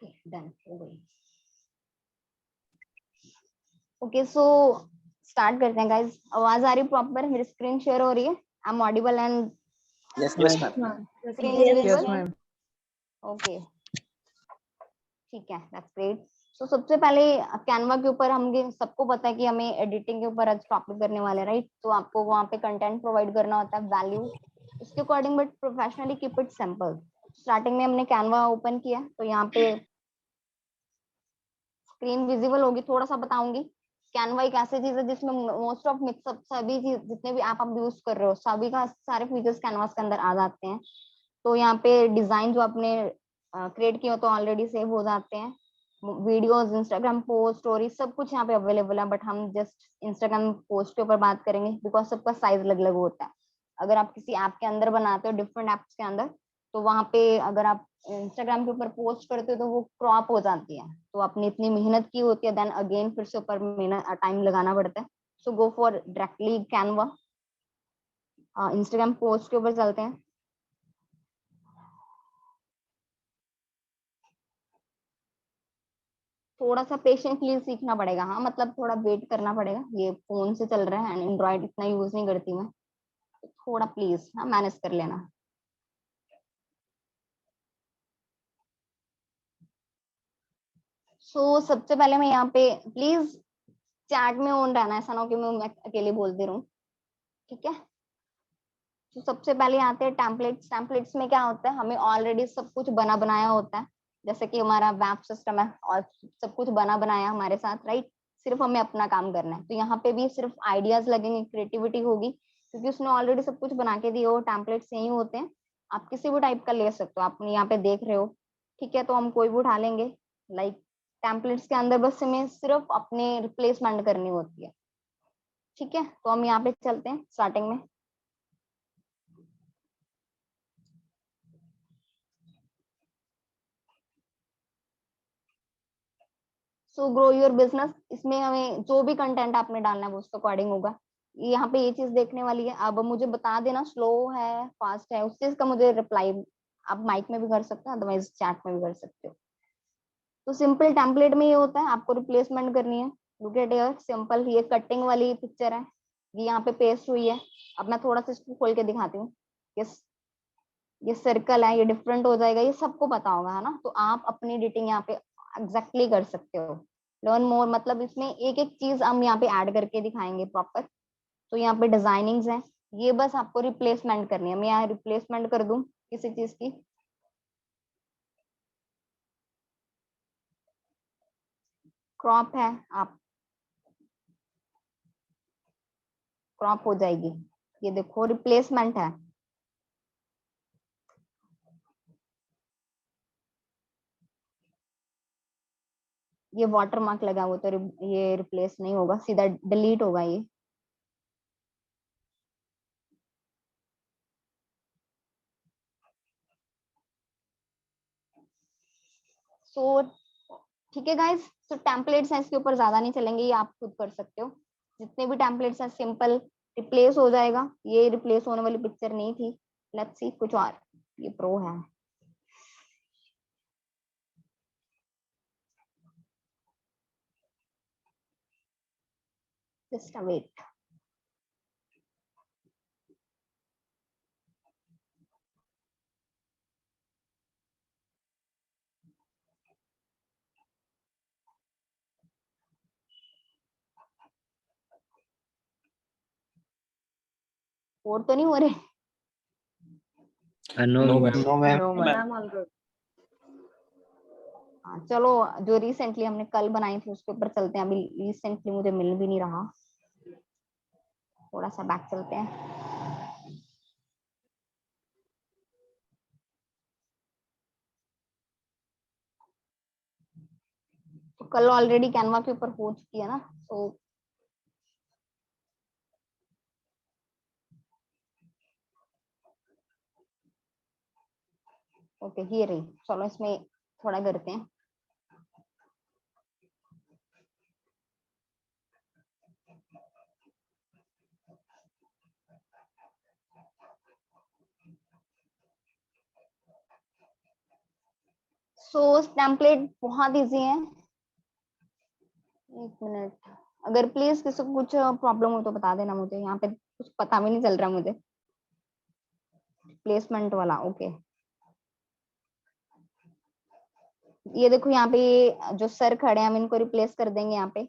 Okay done हो गई। Okay so start करते हैं गाइस। आवाज आ रही प्रॉपर? मेरी स्क्रीन शेयर हो रही है? I am audible and Yes, ma'am. Screen is Yes, visible? ma'am. Okay ठीक है, दैट्स ग्रेट। तो सबसे पहले कैनवा के ऊपर हम सबको पता है कि हमें एडिटिंग के ऊपर आज टॉपिक करने वाले हैं, राइट? तो आपको वहाँ पे कंटेंट प्रोवाइड करना होता है, वैल्यू उसके according, but professionally keep it simple. Starting में हमने कैनवा ओपन किया, तो यहाँ पे स्क्रीन विजिबल होगी। थोड़ा सा बताऊंगी। कैनवा एक ऐसी चीज है जिसमें मोस्ट ऑफ मिक्सअप सभी चीज जितने भी आप यूज कर रहे हो सभी का सारे फीचर्स कैनवास के अंदर आ जाते हैं। तो यहाँ पे डिजाइन जो आपने क्रिएट किया तो ऑलरेडी सेव हो जाते हैं। वीडियोस, इंस्टाग्राम पोस्ट, स्टोरी सब कुछ यहाँ पे अवेलेबल है, बट हम जस्ट इंस्टाग्राम पोस्ट के ऊपर बात करेंगे बिकॉज सबका साइज अलग अलग होता है। अगर आप किसी ऐप के अंदर बनाते हो, डिफरेंट एप्स के अंदर, तो वहां पे अगर आप इंस्टाग्राम के ऊपर पोस्ट करते हो तो वो क्रॉप हो जाती है। तो आपने इतनी मेहनत की होती है, देन अगेन फिर से ऊपर मेहनत टाइम लगाना पड़ता है। So go for directly Canva. Instagram post के ऊपर चलते हैं। थोड़ा सा पेशेंटली सीखना पड़ेगा, हाँ मतलब थोड़ा वेट करना पड़ेगा। ये फोन से चल रहा है एंड एंड्रॉइड इतना यूज नहीं करती मैं, तो थोड़ा प्लीज हाँ मैनेज कर लेना। सो सबसे पहले मैं यहाँ पे प्लीज चैट में ऑन रहना, ऐसा ना हो कि मैं अकेले बोलती रहूं, ठीक है? तो सबसे पहले आते हैं टेम्पलेट्स। टेम्पलेट्स में क्या होता है, हमें ऑलरेडी सब कुछ बना बनाया होता है, जैसे कि हमारा वेब सिस्टम है और सब कुछ बना बनाया हमारे साथ, राइट? सिर्फ हमें अपना काम करना है। तो यहाँ पे भी सिर्फ आइडियाज लगेंगे, क्रिएटिविटी होगी, क्योंकि उसने ऑलरेडी सब कुछ बना के दिया हो। टेम्पलेट्स यही होते हैं, आप किसी भी टाइप का ले सकते हो। आप यहाँ पे देख रहे हो, ठीक है? तो हम कोई भी उठा लेंगे। लाइक टेम्पलेट्स के अंदर बस हमें सिर्फ अपने रिप्लेसमेंट करनी होती है, ठीक है? तो हम यहाँ पे चलते हैं स्टार्टिंग में। सो ग्रो योर बिजनेस, इसमें हमें जो भी कंटेंट आपने डालना है वो उसके अकॉर्डिंग होगा। यहाँ पे ये चीज देखने वाली है। अब मुझे बता देना स्लो है फास्ट है, उस चीज का मुझे रिप्लाई आप माइक में भी कर सकते हो, अदरवाइज चैट में भी कर सकते हो। तो सिंपल टेम्पलेट में ये होता है, आपको रिप्लेसमेंट करनी है। Look at here, simple. ये कटिंग वाली पिक्चर है, ये यहाँ पे पेस्ट हुई है। अब मैं थोड़ा सा इसको खोल के दिखाती हूँ। ये सर्कल है, ये डिफरेंट हो जाएगा, ये सबको पता होगा, है ना? तो आप अपनी एडिटिंग यहाँ पे एग्जैक्टली कर सकते हो। लर्न मोर मतलब इसमें एक एक चीज हम यहाँ पे ऐड करके दिखाएंगे प्रॉपर। तो यहाँ पे डिजाइनिंग्स हैं, ये बस आपको रिप्लेसमेंट करनी है। मैं यहाँ रिप्लेसमेंट कर दूं किसी चीज की, क्रॉप है, आप क्रॉप हो जाएगी। ये देखो रिप्लेसमेंट है। ये वाटर मार्क लगा हुआ तो ये रिप्लेस नहीं होगा, सीधा डिलीट होगा ये। सो ठीक है गाइस, तो टेम्पलेट्स हैं, इसके ऊपर ज्यादा नहीं चलेंगे, ये आप खुद कर सकते हो। जितने भी टेम्पलेट्स हैं सिंपल रिप्लेस हो जाएगा। ये रिप्लेस होने वाली पिक्चर नहीं थी। लेट्स सी कुछ और। ये प्रो है। Just wait. और तो नहीं हो रहे? No, ma'am. No, ma'am. Ma'am all good. हाँ चलो, जो रिसेंटली हमने कल बनाई थी उसके ऊपर चलते हैं। अभी रिसेंटली मुझे मिल भी नहीं रहा, थोड़ा सा बैक चलते हैं। तो कल ऑलरेडी कैनवा के ऊपर हो चुकी है ना, तो ओके ये रही। चलो इसमें थोड़ा करते हैं। सो टेम्पलेट बहुत इजी है। एक मिनट, अगर प्लीज किसी को कुछ प्रॉब्लम हो तो बता देना मुझे, यहाँ पे कुछ पता भी नहीं चल रहा मुझे। प्लेसमेंट वाला ओके। ये देखो यहाँ पे जो सर खड़े हैं हम इनको रिप्लेस कर देंगे यहाँ पे,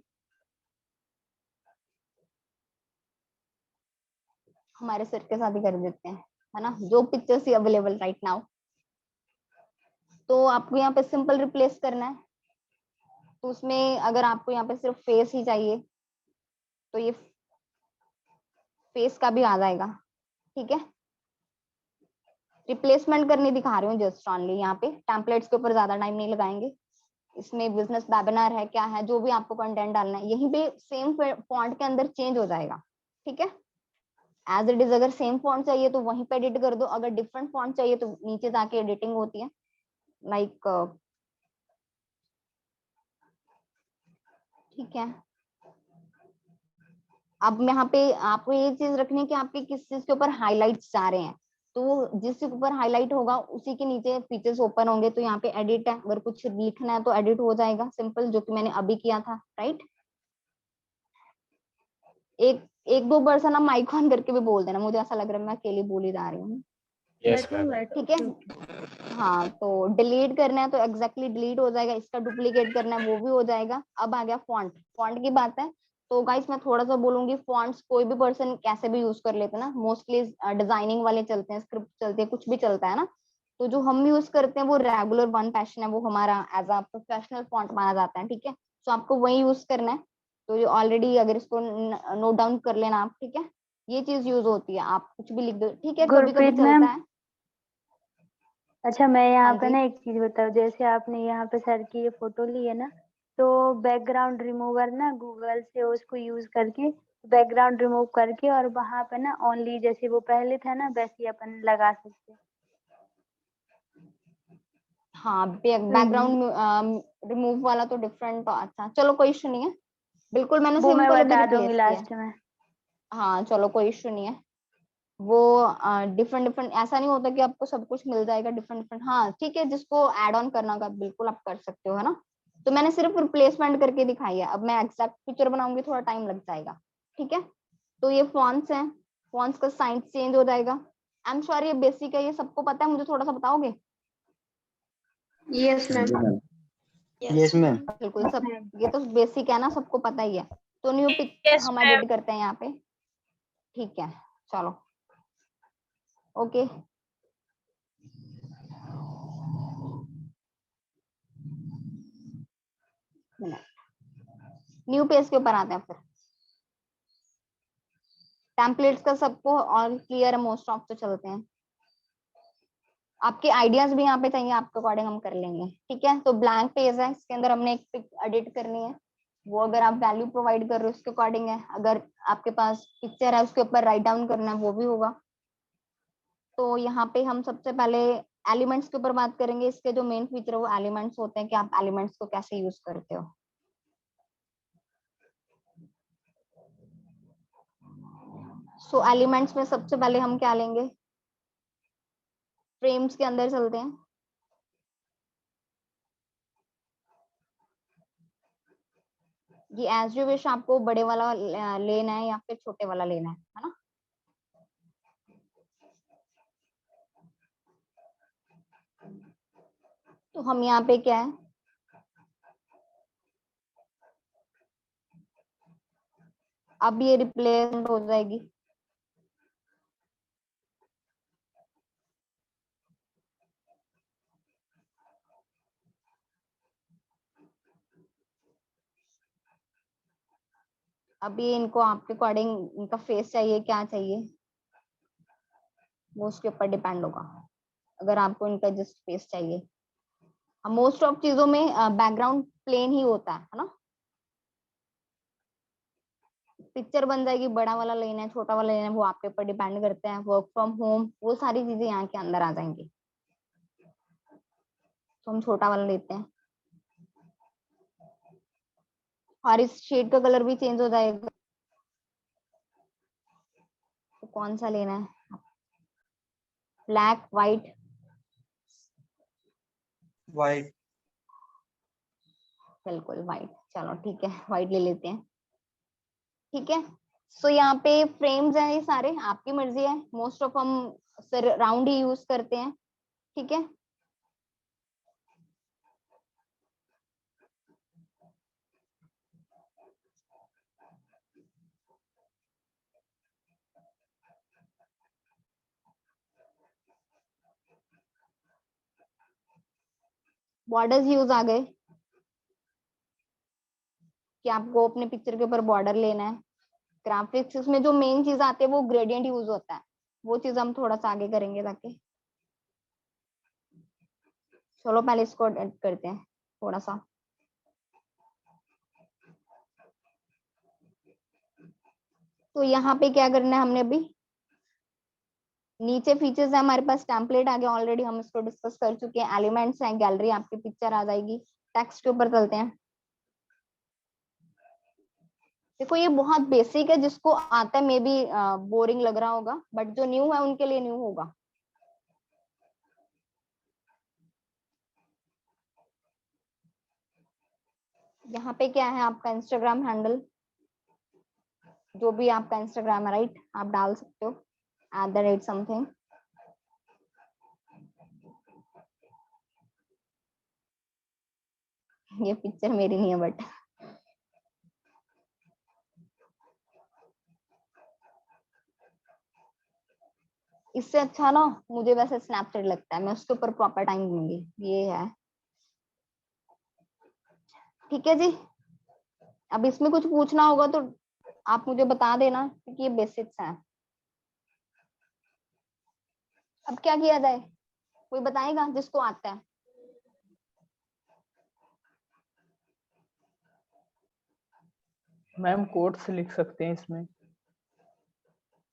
हमारे सर के साथ ही कर देते हैं, है ना, जो पिक्चर्स ही अवेलेबल राइट नाउ। तो आपको यहाँ पे सिंपल रिप्लेस करना है। तो उसमें अगर आपको यहाँ पे सिर्फ फेस ही चाहिए तो ये फेस का भी आ जाएगा, ठीक है। रिप्लेसमेंट करनी दिखा रही हूँ जस्ट ऑनली, यहाँ पे टेम्पलेट्स के ऊपर ज्यादा टाइम नहीं लगाएंगे। इसमें बिजनेस वेबिनार है, क्या है, जो भी आपको कंटेंट डालना है यहीं पे सेम फॉन्ट के अंदर चेंज हो जाएगा, ठीक है। एज इट इज, अगर सेम फॉन्ट चाहिए तो वहीं पे एडिट कर दो, अगर डिफरेंट फॉन्ट चाहिए तो नीचे जाके एडिटिंग होती है, लाइक ठीक है। अब यहाँ पे आपको ये चीज रखनी है कि आपके किस चीज के ऊपर हाईलाइट्स जा रहे हैं, तो जिस के ऊपर हाईलाइट होगा उसी के नीचे फीचर्स ओपन होंगे। तो यहाँ पे एडिट है, अगर कुछ लिखना है तो एडिट हो जाएगा सिंपल, जो कि मैंने अभी किया था, राइट। एक एक दो बार ना माइक ऑन करके भी बोल देना, मुझे ऐसा लग रहा है मैं अकेली बोली जा रही हूँ। Yes ma'am. ठीक है। हाँ, तो डिलीट करना है तो एग्जैक्टली डिलीट हो जाएगा, इसका डुप्लीकेट करना है वो भी हो जाएगा। अब आ गया फॉन्ट, फॉन्ट की बात है। तो गाइस मैं थोड़ा सा बोलूंगी, फॉन्ट्स कोई भी पर्सन कैसे भी यूज कर लेते हैं ना, मोस्टली डिजाइनिंग वाले चलते हैं, स्क्रिप्ट चलती है, कुछ भी चलता है ना। तो जो हम यूज करते हैं वो रेगुलर वन पैशन है, वो हमारा एज अ प्रोफेशनल फॉन्ट माना जाता है, ठीक है। तो आपको वही यूज करना है। तो ये ऑलरेडी अगर इसको नोट डाउन कर लेना आप, ठीक है। ये चीज यूज होती है, आप कुछ भी लिख दो, ठीक है, कभी कभी गुरप्रीत चलता मैम, है। अच्छा मैं यहाँ हाँ पे जी। ना एक चीज बताऊँ, जैसे आपने यहाँ पे सर की ये फोटो ली है ना, तो बैकग्राउंड रिमूवर ना गूगल से उसको यूज करके बैकग्राउंड रिमूव करके और वहां पे ना ओनली जैसे वो पहले था ना वैसे ही अपन लगा सकते हैं। हाँ, तो बैकग्राउंड रिमूव वाला तो डिफरेंट, तो अच्छा चलो कोई इशू नहीं है, बिल्कुल मैंने वो मैं सिंपल अभी बता रिप्लेस दूंगी किया है। लास्ट में। हाँ चलो कोई इशू नहीं है। वो डिफरेंट डिफरेंट ऐसा नहीं होता कि आपको सब कुछ मिल जाएगा डिफरेंट डिफरेंट, हाँ ठीक है, जिसको ऐड ऑन करना होगा बिल्कुल आप कर सकते हो, है ना। तो मैंने सिर्फ रिप्लेसमेंट करके दिखाई है, अब मैं एग्जैक्ट पिक्चर बनाऊंगी थोड़ा टाइम लग जाएगा, ठीक है। तो ये फॉन्ट्स हैं, फॉन्ट्स का साइज चेंज हो जाएगा। आई एम सॉरी, ये बेसिक है, ये सबको पता है, मुझे थोड़ा सा बताओगे। Yes ma'am. Yes ma'am. बिल्कुल सब, ये तो बेसिक है ना, सबको पता ही है। तो न्यू पिक यस हम मैम। एडिट करते हैं यहाँ पे, ठीक है, चलो ओके। न्यू पेज के ऊपर आते हैं फिर। टेम्पलेट्स का सबको और क्लियर है, मोस्ट ऑफ तो चलते हैं। आपके आइडियाज भी यहाँ पे चाहिए, आपके अकॉर्डिंग हम कर लेंगे, ठीक है। तो ब्लैंक पेज है, इसके अंदर हमने एक पिक एडिट करनी है, वो अगर आप वैल्यू प्रोवाइड कर रहे हो उसके अकॉर्डिंग है, अगर आपके पास पिक्चर है उसके ऊपर राइट डाउन करना है वो भी होगा। तो यहाँ पे हम सबसे पहले एलिमेंट्स के ऊपर बात करेंगे, इसके जो मेन फीचर है वो एलिमेंट्स होते हैं, कि आप एलिमेंट्स को कैसे यूज करते हो। सो एलिमेंट्स में सबसे पहले हम क्या लेंगे, फ्रेम्स के अंदर चलते हैं। ये एज यू विश, आपको बड़े वाला लेना है या फिर छोटे वाला लेना है ना। तो हम यहाँ पे क्या है, अब ये रिप्लेसमेंट हो जाएगी। अब ये इनको आपके अकॉर्डिंग इनका फेस चाहिए, क्या चाहिए, वो उसके ऊपर डिपेंड होगा। अगर आपको इनका जस्ट फेस चाहिए, मोस्ट ऑफ चीजों में बैकग्राउंड प्लेन ही होता है ना। पिक्चर बन जाएगी, बड़ा वाला लेना है छोटा वाला लेना है वो आपके ऊपर डिपेंड करते हैं, वर्क फ्रॉम होम वो सारी चीजें यहाँ के अंदर आ जाएंगी। तो हम छोटा वाला लेते हैं, और इस शेड का कलर भी चेंज हो जाएगा। तो कौन सा लेना है, ब्लैक, व्हाइट, वाइट। बिल्कुल व्हाइट, चलो ठीक है व्हाइट ले लेते हैं। ठीक है, सो यहाँ पे फ्रेम्स हैं, ये सारे आपकी मर्जी है, मोस्ट ऑफ हम सर राउंड ही यूज करते हैं। ठीक है, बॉर्डर्स यूज आ गए कि आपको अपने पिक्चर के ऊपर बॉर्डर लेना है। ग्राफिक्स में जो मेन चीज आती है वो ग्रेडियंट यूज होता है, वो चीज हम थोड़ा सा आगे करेंगे ताकि, चलो पहले इसको एड करते हैं थोड़ा सा। तो यहाँ पे क्या करना है हमने अभी, नीचे फीचर्स है हमारे पास, टेम्पलेट आ गया ऑलरेडी, हम इसको डिस्कस कर चुके हैं। एलिमेंट्स हैं, गैलरी आपकी पिक्चर आ जाएगी। टेक्स्ट के ऊपर चलते हैं। देखो ये बहुत बेसिक है, जिसको आता है मे बी बोरिंग लग रहा होगा, बट जो न्यू है उनके लिए न्यू होगा। यहाँ पे क्या है आपका इंस्टाग्राम हैंडल, जो भी आपका इंस्टाग्राम है राइट, आप डाल सकते हो @ समथिंग। ये पिक्चर मेरी नहीं है बट इससे अच्छा ना मुझे वैसे स्नैपचैट लगता है, मैं उसके ऊपर प्रॉपर टाइम दूंगी, ये है। ठीक है जी, अब इसमें कुछ पूछना होगा तो आप मुझे बता देना, क्योंकि ये बेसिक्स हैं। अब क्या किया जाए, कोई बताएगा जिसको आता है? मैम कोट्स लिख सकते हैं इसमें।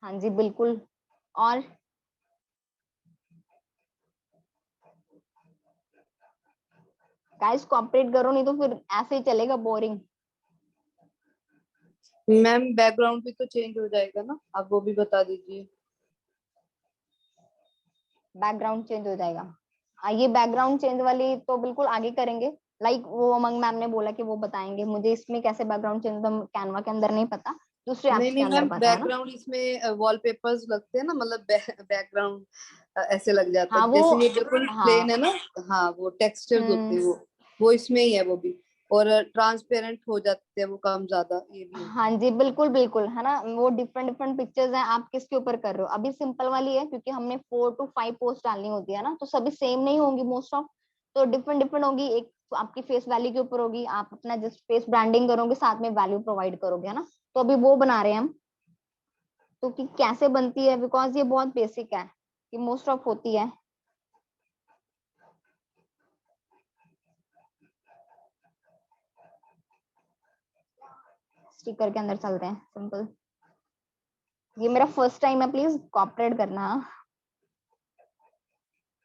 हाँ जी बिल्कुल, और गाइस कोऑपरेट करो, नहीं तो फिर ऐसे ही चलेगा बोरिंग। मैम बैकग्राउंड भी तो चेंज हो जाएगा ना, आप वो भी बता दीजिए। बैकग्राउंड चेंज हो जाएगा, ये बैकग्राउंड चेंज वाली तो बिल्कुल आगे करेंगे। लाइक वो अमंग मैम ने बोला कि वो बताएंगे, मुझे इसमें कैसे बैकग्राउंड चेंज कैनवा के अंदर नहीं पता, दूसरे नहीं ऐप्स के नहीं अंदर मैम, पता है ना। बैकग्राउंड इसमें वॉलपेपर्स लगते हैं ना, मतलब बैकग्राउंड ऐसे लग जाता हाँ है, वो, जैसे ये बिल्कुल प्लेन हाँ है ना। हाँ वो टेक्सचर्स होते हैं, वो इसमें ही है वो भी। और ट्रांसपेरेंट हो जाते हैं वो कम ज्यादा, ये भी होता हाँ जी बिल्कुल बिल्कुल, है ना, वो डिफरेंट डिफरेंट पिक्चर्स हैं, आप किसके ऊपर कर रहे हो। अभी सिंपल वाली है क्योंकि हमने 4 to 5 पोस्ट डालनी होती है ना, तो सभी सेम नहीं होंगी मोस्ट ऑफ, तो डिफरेंट डिफरेंट होगी। एक तो आपकी फेस वैल्यू के ऊपर होगी, आप अपना जस्ट फेस ब्रांडिंग करोगे, साथ में वैल्यू प्रोवाइड करोगे, है ना। तो अभी वो बना रहे हैं हम, तो कि कैसे बनती है, बिकॉज ये बहुत बेसिक है, कि मोस्ट ऑफ होती है। स्टिकर के अंदर चलते हैं, सिंपल। ये मेरा फर्स्ट टाइम है, प्लीज कोऑपरेट करना।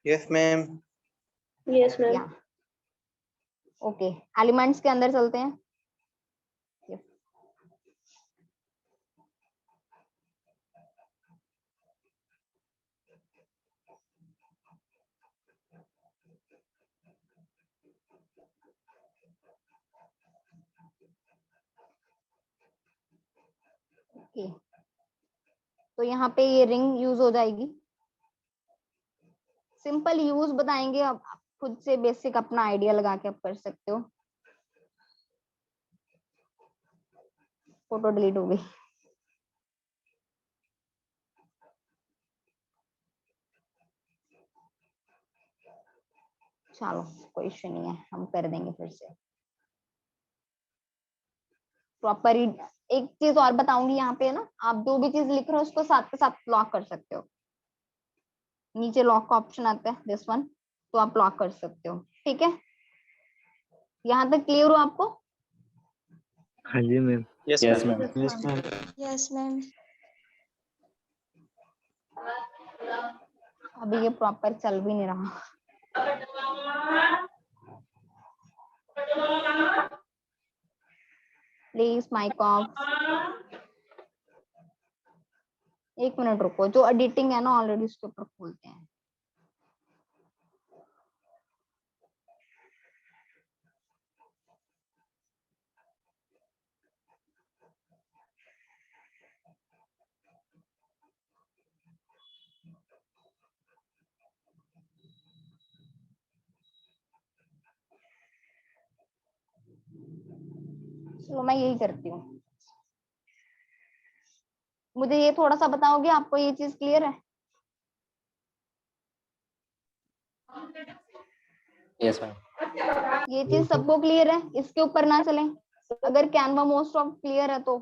Yes ma'am. Yes ma'am. या ओके, एलिमेंट्स के अंदर चलते हैं। ओके, तो यहाँ पे ये रिंग यूज हो जाएगी। सिंपल यूज बताएंगे, अब आप खुद से बेसिक अपना आइडिया लगा के आप कर सकते हो। फोटो डिलीट हो गई। चलो कोई इश्यू नहीं है, हम कर देंगे फिर से प्रॉपर। एक चीज और बताऊंगी यहाँ पे ना, आप जो भी चीज लिख रहे हो उसको साथ के साथ लॉक कर सकते हो। नीचे लॉक का ऑप्शन आता है, दिस वन, तो आप लॉक कर सकते हो। ठीक है, यहाँ तक क्लियर हो आपको? हाँ जी ma'am. Yes yes ma'am. Ma'am. Yes ma'am. Yes ma'am. अभी ये प्रॉपर चल भी नहीं रहा। Please mic off. एक मिनट रुको, जो एडिटिंग है ना ऑलरेडी उसके ऊपर खोलते हैं। चलो मैं यही करती हूँ। मुझे ये थोड़ा सा बताओगे, आपको ये चीज क्लियर है? Yes ma'am. ये चीज सबको क्लियर है? इसके ऊपर ना चलें? अगर कैनवा मोस्ट ऑफ क्लियर है तो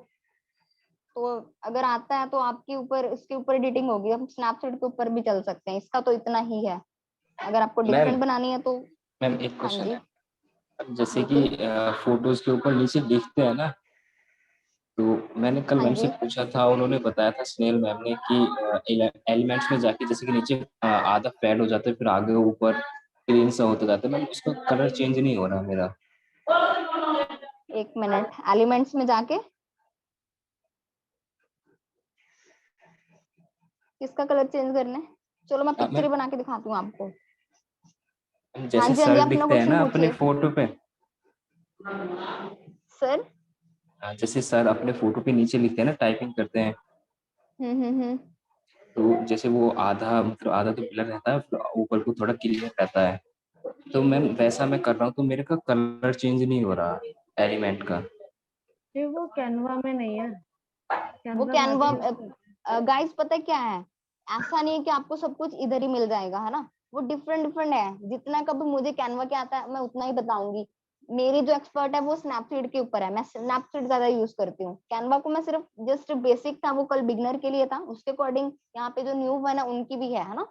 अगर आता है तो आपके ऊपर, इसके ऊपर एडिटिंग होगी। हम स्नैपचैट के ऊपर भी चल सकते हैं, इसका तो इतना ही है। अगर आपको डिफरेंट मैम बनानी है तो मैम एक हाँ क्वेश्चन जी है, जैसे कि फोटोज के ऊपर नीचे लिखते हैं ना, तो मैंने कल हाँ मैम से जी पूछा था, उन्होंने बताया था स्नेल मैम ने कि एलिमेंट्स में जाके जैसे कि नीचे आधा फेड हो जाता है, फिर आगे ऊपर ग्रीन सा होता जाता है। मैम उसका कलर चेंज नहीं हो रहा मेरा। एक मिनट, एलिमेंट्स में जाके किसका कलर चेंज करना है? चलो मैं पिक्चर ही मैम बना के दिखाती हूँ आपको। हाँ जैसे जी हाँ जी, सर अपना लिखते हैं क्वेश्चन ना अपने पूछिए फोटो पे, सर। जैसे सर अपने फोटो पे नीचे लिखते हैं ना, टाइपिंग करते हैं, हम्म। तो जैसे वो आधा मतलब आधा तो ब्लर रहता है, फिर ऊपर को थोड़ा क्लियर रहता है। तो मैम वैसा मैं कर रहा हूँ, तो मेरे का कलर चेंज नहीं हो रहा एलिमेंट का। ये वो कैनवा में नहीं है, वो कैनवा में कैनवा, अभी उसको गाइस पता है क्या है, ऐसा नहीं है कि आपको सब कुछ इधर ही मिल जाएगा, है ना। वो डिफरेंट डिफरेंट है। जितना कभी मुझे कैनवा क्या आता है मैं उतना ही बताऊंगी। मेरी जो एक्सपर्ट है वो स्नैपसीड के ऊपर है, मैं स्नैपसीड ज्यादा यूज करती हूँ। कैनवा को मैं सिर्फ जस्ट बेसिक था, वो कल बिगनर के लिए था, उसके अकॉर्डिंग यहाँ पे जो न्यू वन है उनकी भी है ना।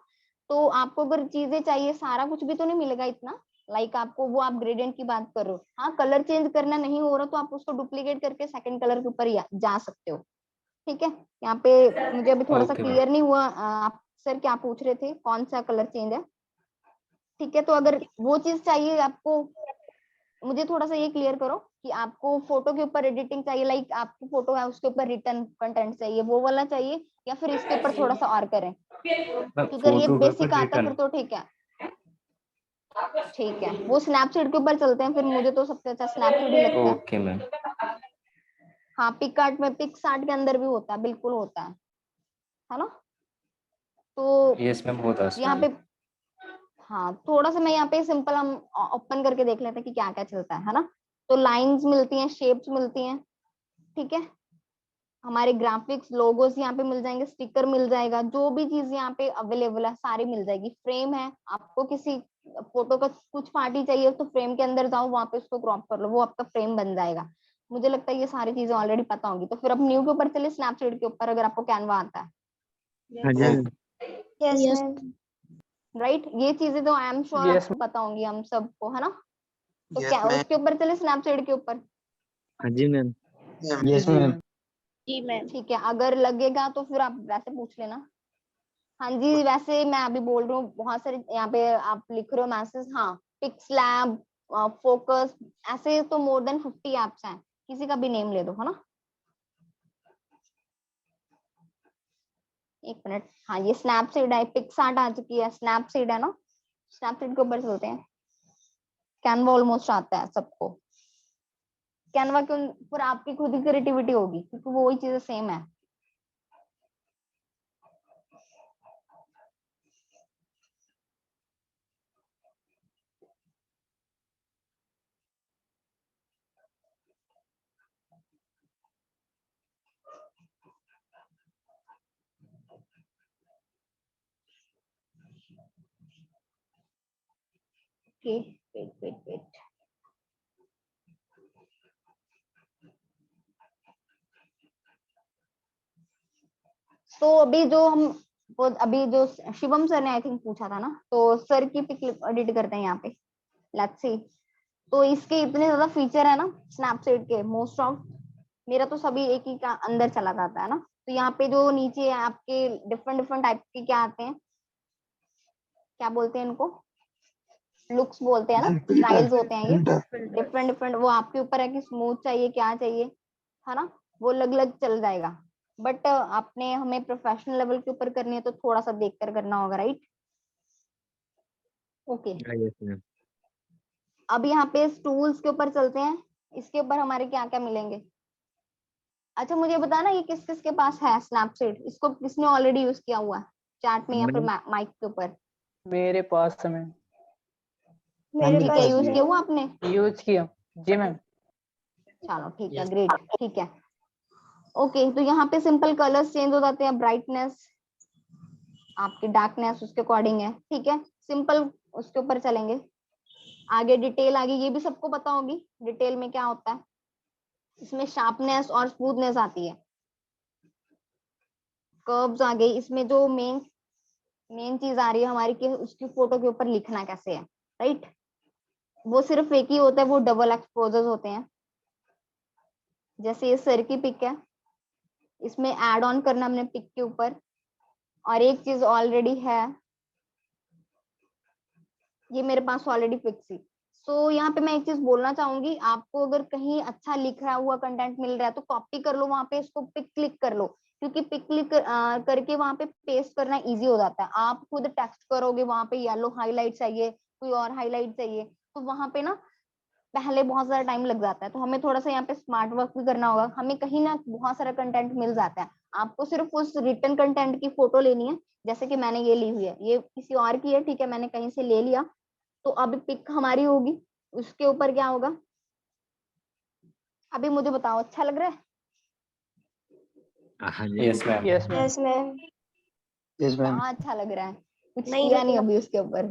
तो आपको अगर चीजें चाहिए, सारा कुछ भी तो नहीं मिलेगा इतना। लाइक आपको वो, आप ग्रेडियंट की बात कर रहे हो, हाँ कलर चेंज करना नहीं हो रहा तो आप उसको डुप्लीकेट करके सेकंड कलर के ऊपर जा सकते हो। ठीक है, यहाँ पे मुझे अभी थोड़ा सा ओके मैम। क्लियर नहीं हुआ, आप सर क्या पूछ रहे थे, कौन सा कलर चेंज है? ठीक है, तो अगर वो चीज चाहिए आपको, मुझे थोड़ा सा ये क्लियर करो कि आपको फोटो के ऊपर एडिटिंग चाहिए, लाइक आपकी फोटो है उसके ऊपर रिटर्न कंटेंट चाहिए, वो वाला चाहिए, या फिर इसके ऊपर थोड़ा सा और करें? मैम क्योंकि अगर ये फोटो के बेसिक ऊपर आता फिर रिटर्न। तो ठीक है। ठीक है, वो स्नैपसीड के ऊपर चलते हैं फिर, मुझे तो सबसे अच्छा स्नैपसीड ही लगता है। Okay ma'am. हाँ, पिक आर्ट में, पिक्स आर्ट के अंदर भी होता है, बिल्कुल होता है ना। तो यस मैम होता है यहाँ उसमें पे, भी। हाँ थोड़ा सा मैं यहाँ पे सिंपल हम ओपन करके देख लेते हैं कि क्या क्या चलता है ना। तो लाइंस मिलती हैं, शेप्स मिलती हैं, ठीक है। हमारे ग्राफिक्स, लोगोस यहाँ पे मिल जाएंगे, स्टिकर मिल जाएगा, जो भी चीज यहाँ पे अवेलेबल है सारी मिल जाएगी। फ्रेम है, आपको किसी फोटो का कुछ पार्टी चाहिए तो फ्रेम के अंदर जाओ, वहां पे उसको क्रॉप कर लो, वो आपका फ्रेम बन जाएगा। मुझे लगता है ये सारी चीजें ऑलरेडी पता होंगी। तो फिर अब न्यू के ऊपर चलिए, स्नैपचैट के ऊपर, अगर आपको कैनवा आता है। हाँ जी मैम। Yes ma'am. राइट, ये चीजें तो आई एम श्योर यस आपको पता होंगी, हम सबको, है ना। तो यस क्या मैम। उसके ऊपर चले, स्नैपचैट के ऊपर? हाँ जी मैम। यस जी मैम। मैम। ठीक है, अगर लगेगा तो फिर आप वैसे पूछ लेना। हाँ जी, वैसे मैं अभी बोल रही हूँ, बहुत सारे यहाँ पे आप लिख रहे हो मैसेज, हाँ। पिक्सलैब, फोकस, ऐसे तो मोर देन 50 एप्स हैं, किसी का भी नेम ले दो, है ना। एक मिनट, हाँ ये स्नैपसीड है, पिक्सआर्ट आ चुकी है, स्नैपसीड है ना। स्नैपसीड के ऊपर चलते हैं। कैनवा ऑलमोस्ट आता है सबको। कैनवा के ऊपर आपकी खुद ही क्रिएटिविटी होगी, क्योंकि वो वही चीजें सेम है। Okay, wait. तो अभी जो हम, वो अभी जो शिवम सर ने आई थिंक पूछा था ना, तो सर की पिक एडिट करते हैं यहाँ पे। Let's see. तो इसके इतने ज्यादा फीचर है ना स्नैपचैट के, मोस्ट ऑफ, मेरा तो सभी एक ही का अंदर चला जाता है ना। तो यहाँ पे जो नीचे आपके डिफरेंट डिफरेंट टाइप के क्या आते हैं, क्या बोलते हैं इनको, लुक्स बोलते हैं ना, स्टाइल्स होते हैं ये डिफरेंट डिफरेंट। वो आपके ऊपर है कि स्मूथ चाहिए, क्या चाहिए, है ना। वो अलग अलग चल जाएगा। बट आपने हमें प्रोफेशनल लेवल के ऊपर करनी है तो थोड़ा सा देख कर करना होगा, राइट। ओके, हाँ यस मैम। अब यहाँ पे टूल्स के ऊपर चलते हैं। इसके ऊपर हमारे क्या क्या मिलेंगे? अच्छा मुझे बताना, ये किस किस के पास है स्नैपचैट, इसको किसने ऑलरेडी यूज किया हुआ है चैट में या फिर मैम माइक के ऊपर? मेरे पास है मैम। ठीक है, यूज किया हुआ आपने? यूज किया। जी मैम। चलो ठीक है, ग्रेट, ठीक है। ओके, तो यहाँ पे सिंपल कलर्स चेंज हो जाते हैं, ब्राइटनेस आपकी डार्कनेस उसके अकॉर्डिंग है, ठीक है, सिंपल उसके ऊपर चलेंगे। आगे डिटेल आगे ये भी सबको पता होगी डिटेल में क्या होता है। इसमें शार्पनेस और स्मूथनेस आती है, कर्व्स आ गई। इसमें जो मेन चीज आ रही है हमारी कि उसकी फोटो के ऊपर लिखना कैसे है, राइट। वो सिर्फ एक ही होता है, वो डबल एक्सपोजर होते हैं। जैसे ये सर की पिक है, इसमें ऐड ऑन करना हमने पिक के ऊपर, और एक चीज ऑलरेडी है, ये मेरे पास ऑलरेडी फिक्स थी। सो यहाँ पे मैं एक चीज बोलना चाहूंगी, आपको अगर कहीं अच्छा लिखा हुआ कंटेंट मिल रहा है तो कॉपी कर लो, वहां पे इसको पिक क्लिक कर लो, क्योंकि पिक क्लिक करके वहां पे पेस्ट करना इजी हो जाता है। आप खुद टेक्स्ट करोगे, वहां पे येलो हाईलाइट चाहिए, कोई और हाईलाइट चाहिए, तो वहां पे ना पहले बहुत सारा टाइम लग जाता है। तो हमें थोड़ा सा यहाँ पे स्मार्ट वर्क भी करना होगा। हमें कहीं ना बहुत सारा कंटेंट मिल जाता है, आपको सिर्फ उस रिटन कंटेंट की फोटो लेनी है। जैसे कि मैंने ये ली हुई है, ये किसी और की है, ठीक है, मैंने कहीं से ले लिया, तो अब पिक हमारी होगी, उसके ऊपर क्या होगा अभी मुझे बताओ, अच्छा लग रहा है? हाँ जी। Yes ma'am. Yes ma'am. Yes ma'am. Yes ma'am. कहाँ अच्छा लग रहा है? कुछ नहीं किया लग नहीं रहा। अभी उसके ऊपर,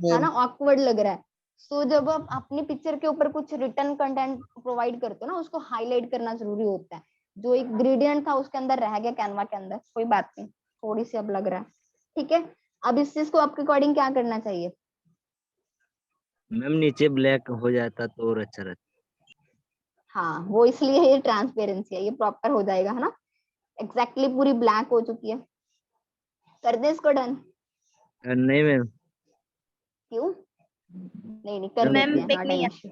है ना, ऑकवर्ड लग रहा है। सो जब आप अपनी पिक्चर के ऊपर कुछ रिटर्न कंटेंट प्रोवाइड करते हो ना, उसको हाईलाइट करना जरूरी होता है। जो एक ग्रेडियंट था उसके अंदर रह गया कैनवा के अंदर, कोई बात नहीं, थोड़ी सी अब लग रहा है, ठीक है। अब इस चीज को आपके अकॉर्डिंग क्या करना चाहिए? मैम नीचे ब्लैक हो जाता तो और अच्छा रहता। हाँ, वो इसलिए ये ट्रांसपेरेंसी है, ये प्रॉपर हो जाएगा, है ना। एग्जैक्टली पूरी ब्लैक हो चुकी है, कर दे इसको डन। नहीं मैम। क्यों नहीं? नहीं कर मैम देते हैं, not an issue,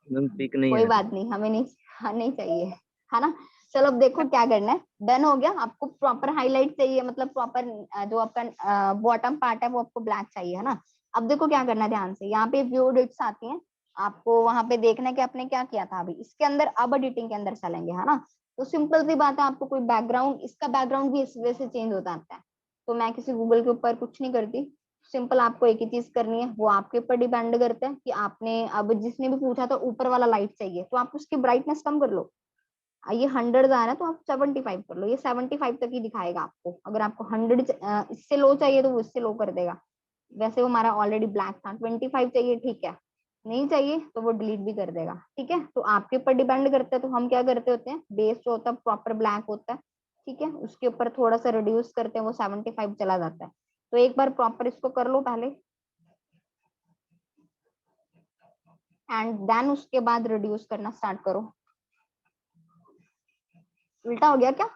ma'am pick नहीं कोई आ रही। बात नहीं, हमें नहीं, हाँ नहीं चाहिए, है ना। चलो अब देखो क्या करना है, डन हो गया। आपको प्रॉपर हाईलाइट चाहिए, मतलब प्रॉपर जो आपका बॉटम पार्ट है वो आपको ब्लैक चाहिए, है ना। अब देखो क्या करना है, ध्यान से, यहाँ पे व्यू एडिट्स आती हैं, आपको वहां पे देखना है कि आपने क्या किया था अभी। इसके अंदर अब एडिटिंग के अंदर चलेंगे, है ना। तो सिंपल सी बात है, आपको कोई बैकग्राउंड, इसका बैकग्राउंड भी इस वजह से चेंज होता आता है। तो मैं किसी गूगल के ऊपर कुछ नहीं करती, सिंपल आपको एक ही चीज करनी है, वो आपके ऊपर डिपेंड करता है कि आपने, अब जिसने भी पूछा था ऊपर वाला लाइट चाहिए, तो आप उसकी ब्राइटनेस कम कर लो। ये 100 आ रहा है तो आप 75 कर लो, ये 75 तक ही दिखाएगा आपको। अगर आपको 100 इससे लो चाहिए तो वो इससे लो कर देगा। वैसे वो हमारा ऑलरेडी ब्लैक था, 25 चाहिए, ठीक है, नहीं चाहिए तो वो डिलीट भी कर देगा, ठीक है। तो आपके ऊपर डिपेंड करता है। तो हम क्या करते होते हैं, बेस जो होता है प्रॉपर ब्लैक होता है, ठीक है, उसके ऊपर थोड़ा सा रिड्यूस करते हैं, वो 75 चला जाता है। तो एक बार प्रॉपर इसको कर लो पहले, एंड देन उसके बाद रिड्यूस करना स्टार्ट करो। उल्टा हो गया क्या?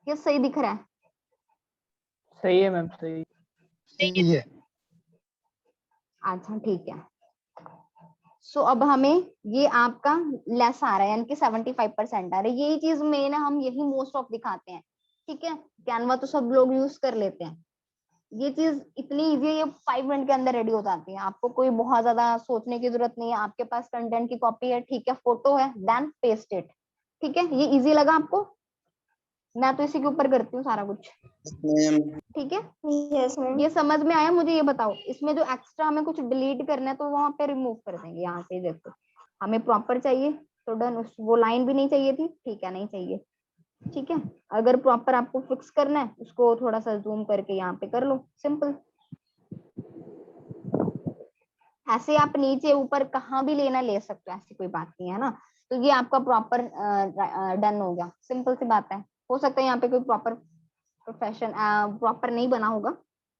ये सही दिख रहा है? सही है मैम, सही। सही है। अच्छा ठीक है। सो अब हमें ये आपका लेस आ रहा है, यानी कि 75% आ रहा है। यही चीज मेन है, हम यही मोस्ट ऑफ दिखाते हैं, ठीक है। कैनवा तो सब लोग यूज कर लेते हैं। ये चीज इतनी इजी है, ये 5 मिनट के अंदर रेडी हो जाती है। आपको कोई बहुत ज्यादा सोचने की जरूरत नहीं है। आपके पास कंटेंट की कॉपी है, ठीक है, फोटो है, देन पेस्ट इट, ठीक है। ये इजी लगा आपको? मैं तो इसी के ऊपर करती हूँ सारा कुछ, मैम। ठीक है। Yes ma'am. ये समझ में आया? मुझे ये बताओ, इसमें जो एक्स्ट्रा हमें कुछ डिलीट करना है तो वहां पे रिमूव कर देंगे। यहाँ से देखो, हमें प्रॉपर चाहिए तो डन, उस वो लाइन भी नहीं चाहिए थी, ठीक है, नहीं चाहिए, ठीक है। अगर प्रॉपर आपको फिक्स करना है, उसको थोड़ा सा जूम करके यहाँ पे कर लो, सिंपल। ऐसे आप नीचे ऊपर कहाँ भी लेना ले सकते हो, ऐसी कोई बात नहीं है ना। तो ये आपका प्रॉपर डन हो गया, सिंपल सी बात है। हो सकता है यहाँ पे कोई प्रॉपर प्रोफेशन प्रॉपर नहीं बना होगा,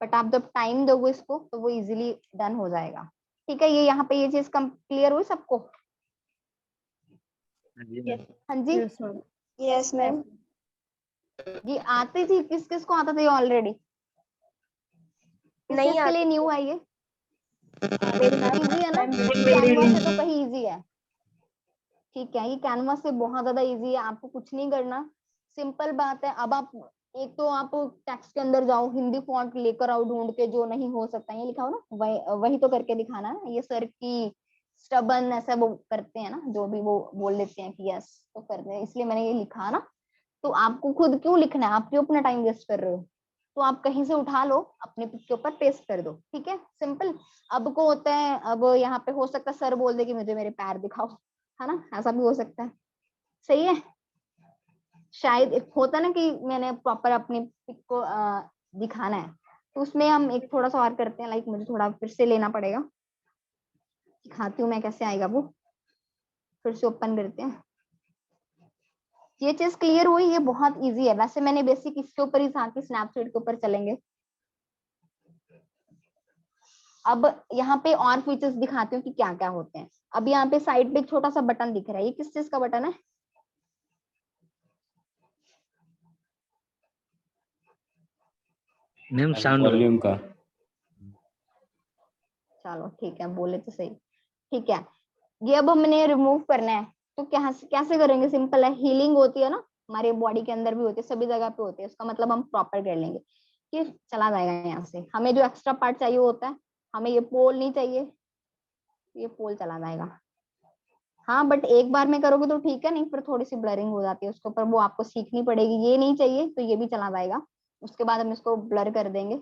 बट आप जब टाइम दोगे इसको तो वो इजीली डन हो जाएगा, ठीक है। ये यहाँ पे ये चीज कम क्लियर हुई सबको? हाँ जी मैम। हाँ जी, यस मैम। Yes ma'am. ये आती थी, किस किस को आता था ये ऑलरेडी? किस नहीं चीज के लिए आती न्यू है ये? मैम। इजी है ना, मैम कैनवा से तो कहीं इजी है, ठीक है। ये कैनवा से बहुत ज्यादा इजी है, आपको कुछ नहीं करना, सिंपल बात है। अब आप एक तो आप टेक्स्ट के अंदर जाओ, हिंदी फॉन्ट लेकर आओ ढूंढ के, जो नहीं हो सकता ये लिखा हो ना, वही तो करके दिखाना है। ये सर की स्टबन ऐसा वो करते हैं ना, जो भी वो बोल देते हैं कि यस तो करते हैं, इसलिए मैंने ये लिखा ना। तो आपको खुद क्यों लिखना है? आप क्यों अपना टाइम वेस्ट कर रहे हो? तो आप कहीं से उठा लो, अपने पिक के ऊपर पेस्ट कर दो, ठीक है, सिंपल। अब को होता है, अब यहाँ पे हो सकता है सर बोल दे कि मुझे मेरे पैर दिखाओ, है ना, ऐसा भी हो सकता है। सही है। शायद एक होता ना कि मैंने प्रॉपर अपनी पिक को दिखाना है, तो उसमें हम एक थोड़ा सा और करते हैं, लाइक मुझे थोड़ा फिर से लेना पड़ेगा, दिखाती हूँ मैं कैसे आएगा वो, फिर से ओपन करते हैं। ये चीज क्लियर हुई, ये बहुत इजी है। वैसे मैंने बेसिक इसके ऊपर ही था कि स्नैपचैट के ऊपर चलेंगे। अब यहाँ पे और फीचर्स दिखाती हूँ कि क्या क्या होते हैं। अब यहाँ पे साइड पे एक छोटा सा बटन दिख रहा है, ये किस चीज का बटन है? मैम साउंड वॉल्यूम का। चलो ठीक है, बोले तो सही। ठीक है, ये अब हमने रिमूव करना है, तो कैसे करेंगे? सिंपल है, हीलिंग होती है ना हमारे बॉडी के अंदर भी होती है, सभी जगह पे होती है, उसका मतलब हम प्रॉपर कर लेंगे कि चला जाएगा यहाँ से। हमें जो एक्स्ट्रा पार्ट चाहिए होता है, हमें ये पोल नहीं चाहिए, ये पोल चला जाएगा। हाँ बट एक बार में करोगे तो ठीक है, नहीं फिर थोड़ी सी ब्लरिंग हो जाती है उसके ऊपर, वो आपको सीखनी पड़ेगी। ये नहीं चाहिए तो ये भी चला जाएगा, उसके बाद हम इसको ब्लर कर देंगे।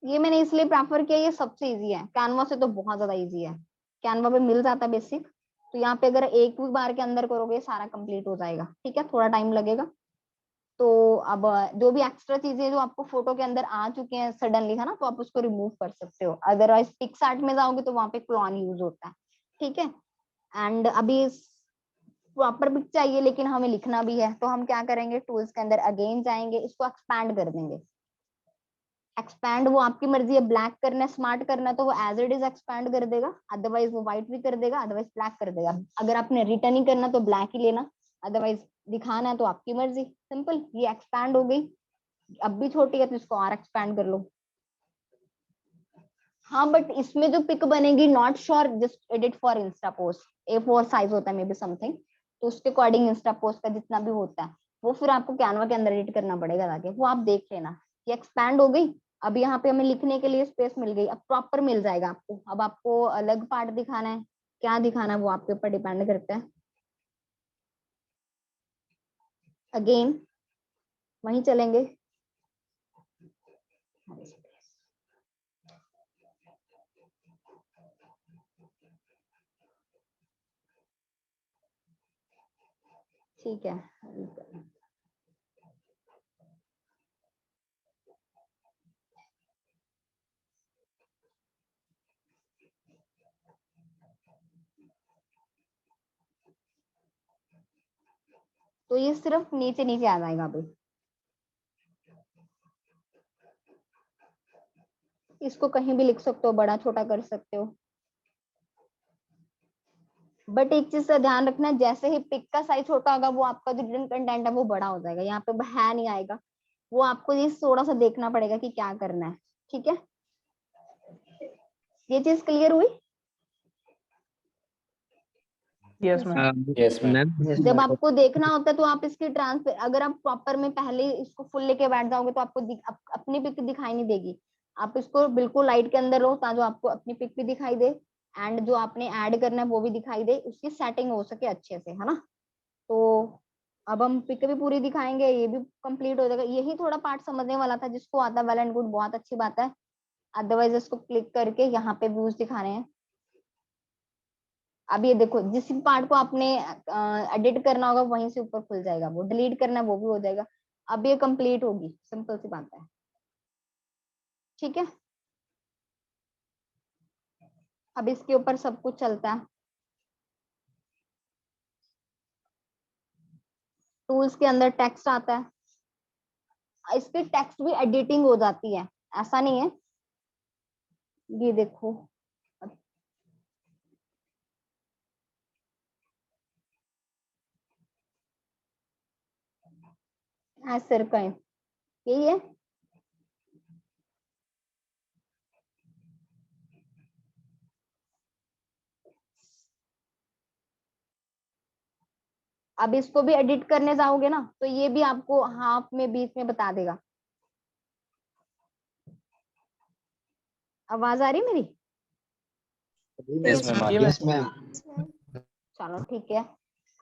ये मैंने इसलिए प्रेफर किया, ये सबसे इजी है, कैनवा से तो बहुत ज्यादा इजी है, कैनवा पे मिल जाता है बेसिक। तो यहाँ पे अगर एक भी बार के अंदर करोगे सारा कंप्लीट हो जाएगा। ठीक है, थोड़ा टाइम लगेगा। तो अब जो भी एक्स्ट्रा चीजें जो आपको फोटो के अंदर आ चुके हैं सडनली, है ना, तो आप उसको रिमूव कर सकते हो। अदरवाइज पिक्सआर्ट में जाओगे तो वहां पे क्लोन यूज होता है। ठीक है, एंड अभी प्रॉपर पिक चाहिए लेकिन हमें लिखना भी है, तो हम क्या करेंगे, टूल्स के अंदर अगेन जाएंगे, इसको एक्सपैंड कर देंगे। एक्सपैंड वो आपकी मर्जी है, ब्लैक करना है, स्मार्ट करना है तो वो एज इट इज एक्सपैंड कर देगा, अदरवाइज वो व्हाइट भी कर देगा, अदरवाइज ब्लैक कर देगा। अगर आपने रिटर्न ही करना तो ब्लैक ही लेना, अदरवाइज दिखाना है तो आपकी मर्जी। सिंपल, ये एक्सपैंड हो गई। अब भी छोटी है तो इसको और एक्सपैंड कर लो। हाँ बट इसमें जो पिक बनेगी, not sure, just edit for Insta post, A4 size होता है मे बी समथिंग, तो उसके अकॉर्डिंग इंस्टा पोस्ट का जितना भी होता है वो फिर आपको कैनवा के अंदर एडिट करना पड़ेगा जाके, वो आप देख लेना। ये एक्सपैंड हो गई। अब यहाँ पे हमें लिखने के लिए स्पेस मिल गई, अब प्रॉपर मिल जाएगा आपको। अब आपको अलग पार्ट दिखाना है, क्या दिखाना है वो आपके ऊपर डिपेंड करता है। अगेन वहीं चलेंगे, ठीक है। तो ये सिर्फ नीचे नीचे आ जाएगा अभी। इसको कहीं भी लिख सकते हो, बड़ा छोटा कर सकते हो। बट एक चीज का ध्यान रखना, जैसे ही पिक का साइज छोटा होगा वो आपका जो रिटन कंटेंट है वो बड़ा हो जाएगा, यहाँ पे है नहीं आएगा। वो आपको ये थोड़ा सा देखना पड़ेगा कि क्या करना है। ठीक है, ये चीज क्लियर हुई? Yes ma'am. Yes ma'am. Ma'am जब आपको देखना होता है तो आप इसकी ट्रांसफर, अगर आप प्रॉपर में पहले इसको फुल लेके बैठ जाओगे तो आपको अपनी पिक दिखाई नहीं देगी। आप इसको बिल्कुल लाइट के अंदर लो ताकि आपको अपनी पिक भी दिखाई दे, एंड जो आपने ऐड करना है वो भी दिखाई दे, उसकी सेटिंग हो सके अच्छे से, है ना। तो अब हम पिक भी पूरी दिखाएंगे, ये भी कंप्लीट हो जाएगा। यही थोड़ा पार्ट समझने वाला था, जिसको आता वेल एंड गुड, बहुत अच्छी बात है। अदरवाइज इसको क्लिक करके यहाँ पे व्यूज दिखाने हैं। अब ये देखो, जिस पार्ट को आपने एडिट करना होगा वहीं से ऊपर खुल जाएगा, वो डिलीट करना है वो भी हो जाएगा। अब ये कंप्लीट होगी, सिंपल सी बात है। ठीक है, अब इसके ऊपर सब कुछ चलता है। टूल्स के अंदर टेक्स्ट आता है, इसके टेक्स्ट भी एडिटिंग हो जाती है, ऐसा नहीं है। ये देखो, ऐसे कहीं यही है। अब इसको भी एडिट करने जाओगे ना तो ये भी आपको हाफ में, बीच में बता देगा। आवाज आ रही है मेरी? Yes ma'am. Yes ma'am. चलो ठीक है।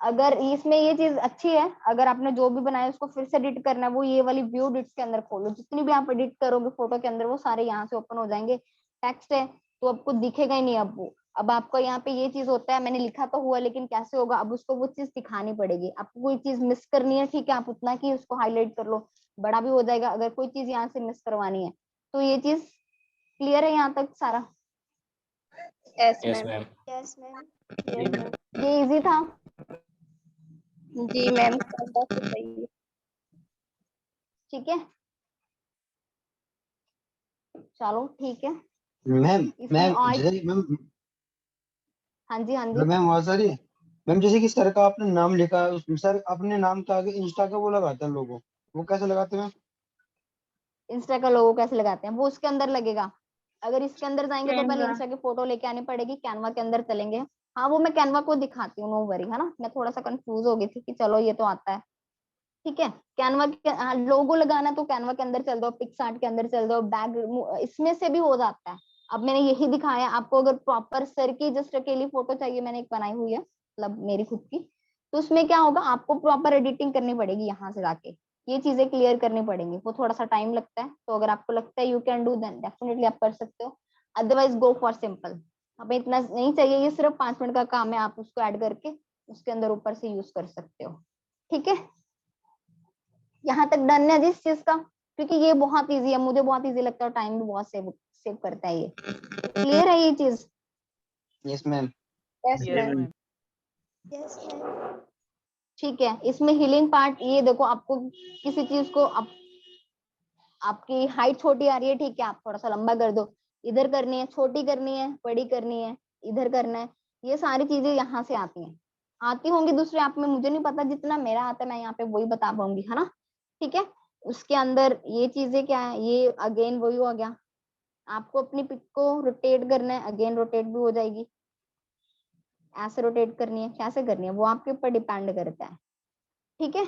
अगर इसमें ये चीज अच्छी है, अगर आपने जो भी बनाया उसको फिर से एडिट करना है, वो ये वाली व्यू एडिट्स के अंदर खोलो, जितनी भी आप एडिट करोगे फोटो के अंदर वो सारे यहाँ से ओपन हो जाएंगे। टेक्स्ट है तो आपको दिखेगा ही नहीं अब वो, अब आपको यहाँ पे ये चीज होता है, मैंने लिखा तो हुआ लेकिन कैसे होगा, अब उसको वो चीज दिखानी पड़ेगी। आपको कोई चीज मिस करनी है, ठीक है, आप उतना की उसको हाईलाइट कर लो, बड़ा भी हो जाएगा। अगर कोई चीज यहाँ से मिस करवानी है तो ये चीज क्लियर है यहाँ तक सारा? Yes, yes ma'am. Ma'am. Yes, ma'am. Yes, ma'am. ये इजी था? जी मैम, काफी सही है। ठीक है, चलो ठीक है। मैम इसमें मैम और जैसे मैम हाँ जी, हाँ जी। मैम आवाज आ रही है? मैम जैसे कि सर का आपने नाम लिखा, सर अपने नाम के आगे इंस्टा का वो लगाते हैं लोगो, वो कैसे लगाते हैं मैम? इंस्टा का लोगो कैसे लगाते हैं? वो उसके अंदर लगेगा। अगर इसके अंदर जाएंगे तो पहले कैनवा। इंस्टा की फोटो लेके आनी पड़ेगी, कैनवा के अंदर चलेंगे। हाँ, वो मैं कैनवा को दिखाती हूँ, नो वरी, है ना। मैं थोड़ा सा कंफ्यूज हो गई थी कि चलो ये तो आता है, ठीक है। कैनवा के लोगो लगाना तो कैनवा के अंदर चल दो, पिक्सआर्ट के अंदर चल दो, बैग, इसमें से भी हो जाता है। अब मैंने यही दिखाया आपको। अगर प्रॉपर सर की जस्ट अकेली फोटो चाहिए, मैंने एक बनाई हुई है, मतलब मेरी खुद की, तो उसमें क्या होगा, आपको प्रॉपर एडिटिंग करनी पड़ेगी यहाँ से जाके, ये चीजें क्लियर करनी पड़ेंगी, वो थोड़ा सा टाइम लगता है। तो अगर आपको लगता है you can do, then definitely आप कर सकते हो, अदरवाइज गो फॉर सिंपल। हमें इतना नहीं चाहिए, ये सिर्फ 5 मिनट का काम है, आप उसको ऐड करके उसके अंदर ऊपर से यूज कर सकते हो, ठीक है। यहाँ तक डन है जिस चीज का, क्योंकि ये बहुत इजी है, मुझे बहुत इजी लगता है, टाइम भी बहुत सेव सेव करता है ये। क्लियर है ये चीज? Yes ma'am. Yes, Yes, ma'am. ma'am. Yes, ma'am. ठीक है। इसमें हीलिंग पार्ट, ये देखो, आपको किसी चीज को आपकी हाइट छोटी आ रही है, ठीक है, आप थोड़ा सा लंबा कर दो, इधर करनी है, छोटी करनी है, बड़ी करनी है, इधर करना है, ये सारी चीजें यहाँ से आती हैं। आती होंगी दूसरे ऐप में, मुझे नहीं पता, जितना मेरा आता है मैं यहाँ पे वही बता पाऊंगी, है ना। ठीक है, उसके अंदर ये चीजें क्या है, ये अगेन वही हो गया। आपको अपनी पिक को रोटेट करना है, अगेन रोटेट भी हो जाएगी। ऐसे रोटेट करनी है, कैसे करनी है, वो आपके ऊपर डिपेंड करता है, ठीक है।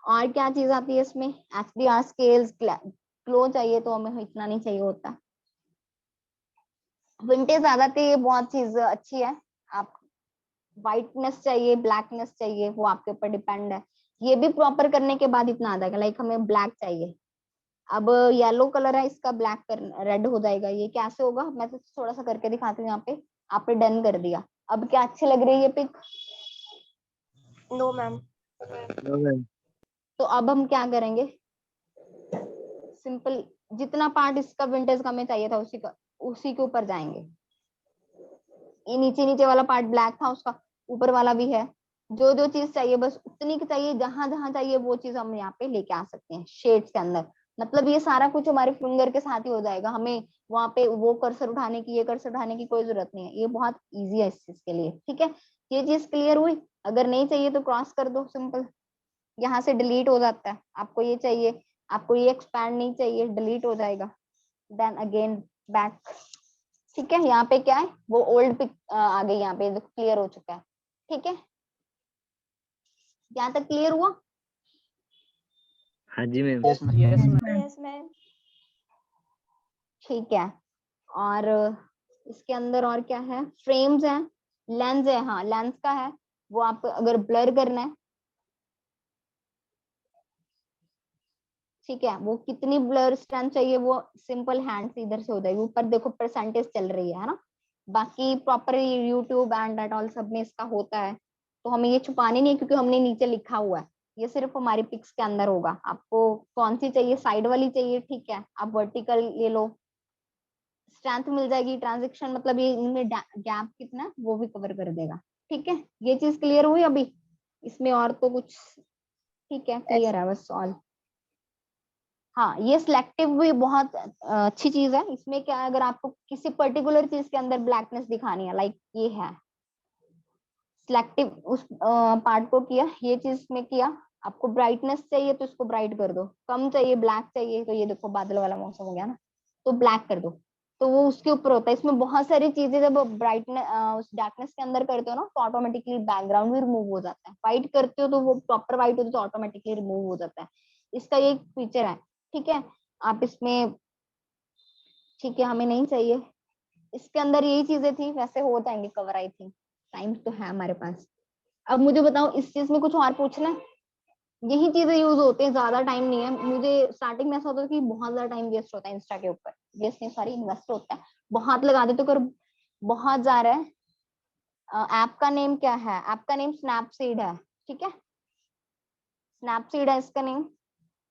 और क्या चीज आती है इसमें, HDR स्केल्स, ग्लो चाहिए तो हमें इतना नहीं चाहिए होता। विंटेज आ जाती है, बहुत चीज अच्छी है। आप व्हाइटनेस चाहिए, ब्लैकनेस चाहिए, वो आपके ऊपर डिपेंड है। ये भी प्रॉपर करने के बाद इतना आ जाएगा, लाइक हमें ब्लैक चाहिए, अब येलो कलर है इसका, ब्लैक कर रेड हो जाएगा, ये कैसे होगा, मैं तो थोड़ा सा करके दिखाती हूँ। यहाँ पे आपने डन कर दिया, अब क्या अच्छी लग रही है pick? No, ma'am. No ma'am. तो अब हम क्या करेंगे, सिंपल, जितना पार्ट इसका विंटेज का हमें चाहिए था उसी के ऊपर जाएंगे। ये नीचे नीचे वाला पार्ट ब्लैक था, उसका ऊपर वाला भी है। जो जो चीज चाहिए बस उतनी की चाहिए, जहां जहां चाहिए वो चीज हम यहाँ पे लेके आ सकते हैं शेड्स के अंदर। मतलब ये सारा कुछ हमारे फिंगर के साथ ही हो जाएगा, हमें वहां पे वो कर्सर उठाने की, ये कर्सर उठाने की कोई जरूरत नहीं है। ये बहुत इजी है इस चीज के लिए, ठीक है। ये चीज क्लियर हुई? अगर नहीं चाहिए तो क्रॉस कर दो, सिंपल, यहाँ से डिलीट हो जाता है। आपको ये चाहिए, आपको ये एक्सपैंड नहीं चाहिए, डिलीट हो जाएगा, देन अगेन बैक, ठीक है। यहाँ पे क्या है, वो ओल्ड पिक आ गई, यहाँ पे क्लियर हो चुका है, ठीक है। यहाँ तक क्लियर हुआ? हाँ जी ma'am. Yes ma'am. Yes, ma'am. Yes, ma'am. ठीक है। और इसके अंदर और क्या है, फ्रेम्स है, लेंस है, हाँ लेंस का है, वो आप अगर ब्लर करना है, ठीक है, वो कितनी ब्लर स्ट्रेंथ चाहिए, वो सिंपल हैंड से इधर से हो जाएगी। ऊपर देखो परसेंटेज चल रही है ना। बाकी proper YouTube and at all सब में इसका होता है, तो हमें ये छुपानी नहीं है, क्योंकि हमने नीचे लिखा हुआ है। ये सिर्फ हमारी पिक्स के अंदर होगा। आपको कौन सी चाहिए, साइड वाली चाहिए, ठीक है, आप वर्टिकल ले लो, स्ट्रेंथ मिल जाएगी, ट्रांजेक्शन, मतलब ये इनमें गैप कितना वो भी कवर कर देगा, ठीक है। ये चीज क्लियर हुई अभी? इसमें और तो कुछ, ठीक है, क्लियर है बस ऑल। हाँ, ये सिलेक्टिव भी बहुत अच्छी चीज है। इसमें क्या है, अगर आपको किसी पर्टिकुलर चीज के अंदर ब्लैकनेस दिखानी है, लाइक ये है, सिलेक्टिव उस पार्ट को किया, ये चीज में किया, आपको ब्राइटनेस चाहिए तो इसको ब्राइट कर दो, कम चाहिए, ब्लैक चाहिए, तो ये देखो बादल वाला मौसम हो गया ना, तो ब्लैक कर दो, तो वो उसके ऊपर होता है। इसमें बहुत सारी चीजें, जब ब्राइटनेस उस डार्कनेस के अंदर करते हो ना, तो ऑटोमेटिकली बैकग्राउंड भी रिमूव हो जाता है। व्हाइट करते हो तो वो प्रॉपर व्हाइट हो तो ऑटोमेटिकली रिमूव हो जाता है। इसका ये फीचर है, ठीक है। आप इसमें, ठीक है, हमें नहीं चाहिए, इसके अंदर यही चीजें थी, वैसे हो जाएंगे कवर, आई थिंक टाइम तो है हमारे पास। अब मुझे बताओ, इस चीज में कुछ और पूछना है? यही चीजें यूज होते हैं, ज्यादा टाइम नहीं है। मुझे स्टार्टिंग में ऐसा होता था कि बहुत ज्यादा टाइम वेस्ट होता है इंस्टा के ऊपर, वेस्ट नहीं सॉरी इन्वेस्ट होता है, बहुत लगा देते, तो बहुत जा रहा है। ऐप का नेम क्या है? ऐप का नेम स्नैपसीड है, ठीक है, स्नैपसीड है इसका नेम।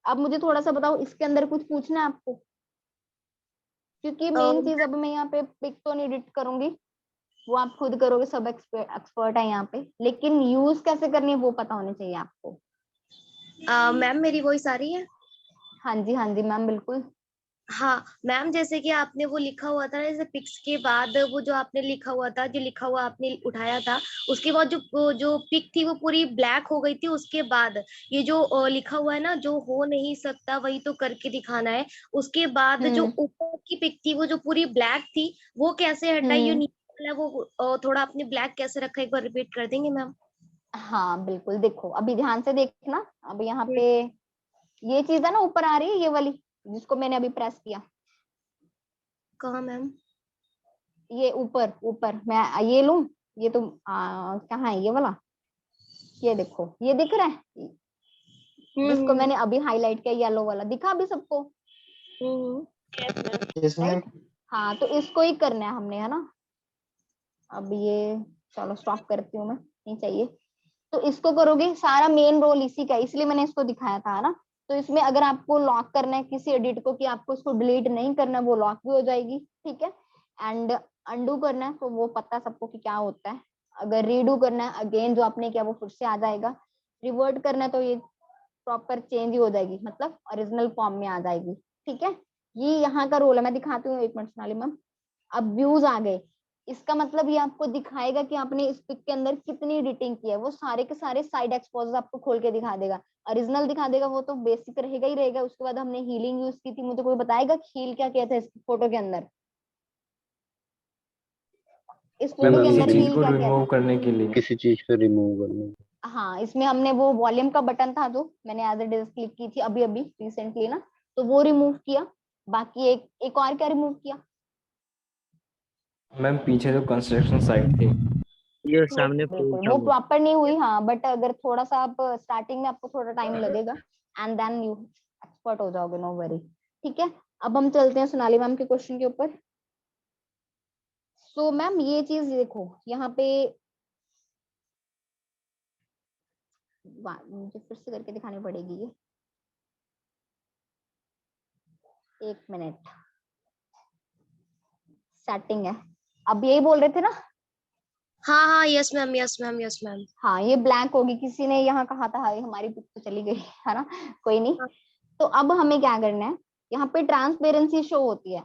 अब मुझे थोड़ा सा बताओ, इसके अंदर कुछ पूछना है आपको? क्योंकि मेन चीज, अब मैं यहाँ पे पिक तो नहीं एडिट करूंगी, वो आप खुद करोगे, सब एक्सपर्ट है यहाँ पे, लेकिन यूज कैसे करनी है वो पता होनी चाहिए आपको। मैम मेरी वॉइस आ रही है? हाँ जी मैम, बिल्कुल। हाँ मैम, जैसे कि आपने वो लिखा हुआ था ना, जैसे पिक्स के बाद वो जो आपने लिखा हुआ था, जो लिखा हुआ आपने उठाया था, उसके बाद जो पिक थी वो पूरी ब्लैक हो गई थी। उसके बाद ये जो लिखा हुआ है ना, जो हो नहीं सकता वही तो करके दिखाना है, उसके बाद जो ऊपर की पिक थी वो जो पूरी ब्लैक थी, वो कैसे हटाई? जो नीचे वाला है वो थोड़ा आपने ब्लैक कैसे रखा, एक बार रिपीट कर देंगे मैम? हाँ बिल्कुल, देखो अभी ध्यान से देखना। अब यहाँ पे ये चीज है ना, ऊपर आ रही है ये वाली, जिसको मैंने अभी प्रेस किया। कहाँ मैम? ये ऊपर ऊपर मैं ये लूं, ये तो कहाँ है ये वाला? ये देखो, ये दिख रहा है, जिसको मैंने अभी हाईलाइट किया, येलो वाला, दिखा अभी सबको? Yes ma'am. राइट, हाँ, तो इसको ही करना है हमने, है ना। अब ये चलो स्टॉप करती हूँ मैं, नहीं चाहिए। तो इसको करोगे, सारा मेन रोल इसी का है, इसलिए मैंने इसको दिखाया था, है ना। तो इसमें अगर आपको लॉक करना है किसी एडिट को, कि आपको इसको डिलीट नहीं करना, वो लॉक भी हो जाएगी, ठीक है। एंड अंडू करना है तो वो पता है सबको कि क्या होता है। अगर रीडू करना है, अगेन जो आपने किया वो फिर से आ जाएगा। रिवर्ट करना है तो ये प्रॉपर चेंज ही हो जाएगी, मतलब ओरिजिनल फॉर्म में आ जाएगी, ठीक है। ये यहाँ का रोल है, मैं दिखाती हूँ, एक मिनट सोनाली मैम। अब व्यूज आ गए, इसका मतलब ये आपको दिखाएगा कि आपने इस पिक के अंदर कितनी एडिटिंग की है। वो सारे के सारे साइड एक्सपोज आपको खोल के दिखा देगा, ओरिजिनल दिखा देगा, वो तो बेसिक रहेगा ही रहेगा। उसके बाद हमने हीलिंग यूज की थी, मुझे कोई बताएगा हील क्या किया था इस फोटो के अंदर? इस मैम फोटो के किसी अंदर चीज हील को क्या किया रिमूव था? करने के लिए। किसी चीज को रिमूव करने। हाँ, इसमें हमने वो वॉल्यूम का बटन था जो मैंने एज ए डिज क्लिक की थी अभी अभी रिसेंटली ना, तो वो रिमूव किया। बाकी एक और क्या रिमूव किया? मैम पीछे जो कंस्ट्रक्शन साइट थी। ये सामने पोल बिल्कुल, था वो वो। प्रॉपर नहीं हुई, हाँ, बट अगर थोड़ा सा आप स्टार्टिंग में, आपको थोड़ा टाइम लगेगा, एंड देन यू एक्सपर्ट हो जाओगे, नो वरी, ठीक है। अब हम चलते हैं सोनाली मैम के क्वेश्चन के ऊपर। सो मैम ये चीज देखो यहाँ पे, मुझे फिर से करके दिखानी पड़ेगी ये, एक मिनट, सेटिंग है। अब यही बोल रहे थे ना? हाँ हाँ, yes ma'am, yes ma'am, yes ma'am. हाँ, ये ब्लैंक होगी, किसी ने यहाँ कहा था, हाय हमारी पिक तो चली गई, है ना, कोई नहीं। तो अब हमें क्या करना है, यहाँ पे ट्रांसपेरेंसी शो होती है।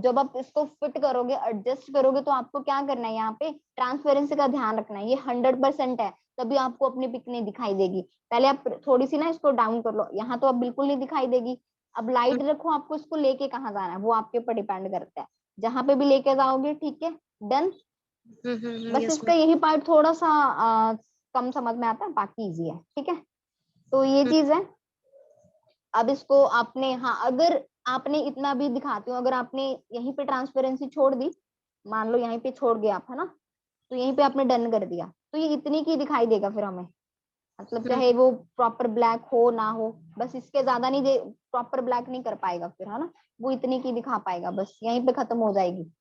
जब आप इसको फिट करोगे, एडजस्ट करोगे, तो आपको क्या करना है, यहाँ पे ट्रांसपेरेंसी का ध्यान रखना है। ये 100% है, तभी आपको अपनी पिक नहीं दिखाई देगी। पहले आप थोड़ी सी ना इसको डाउन कर लो, यहाँ तो अब बिल्कुल नहीं दिखाई देगी। अब लाइट रखो, आपको इसको लेके कहाँ जाना है वो आपके ऊपर डिपेंड करता है, जहां पे भी लेके जाओगे, ठीक है, डन। बस यस इसका मैम। यही पार्ट थोड़ा सा कम समझ में आता है, बाकी इजी है, ठीक है। तो ये चीज है। अब इसको आपने, हाँ, अगर आपने इतना भी दिखाती हूँ, अगर आपने यहीं पे ट्रांसपेरेंसी छोड़ दी, मान लो यहीं पे छोड़ गया आप, है ना, तो यहीं पे आपने डन कर दिया, तो ये इतनी की दिखाई देगा फिर हमें, मतलब चाहे वो प्रॉपर ब्लैक हो ना हो, बस इसके ज्यादा नहीं दे, प्रॉपर ब्लैक नहीं कर पाएगा फिर, है ना, वो इतनी की दिखा पाएगा, बस यहीं पे खत्म हो जाएगी।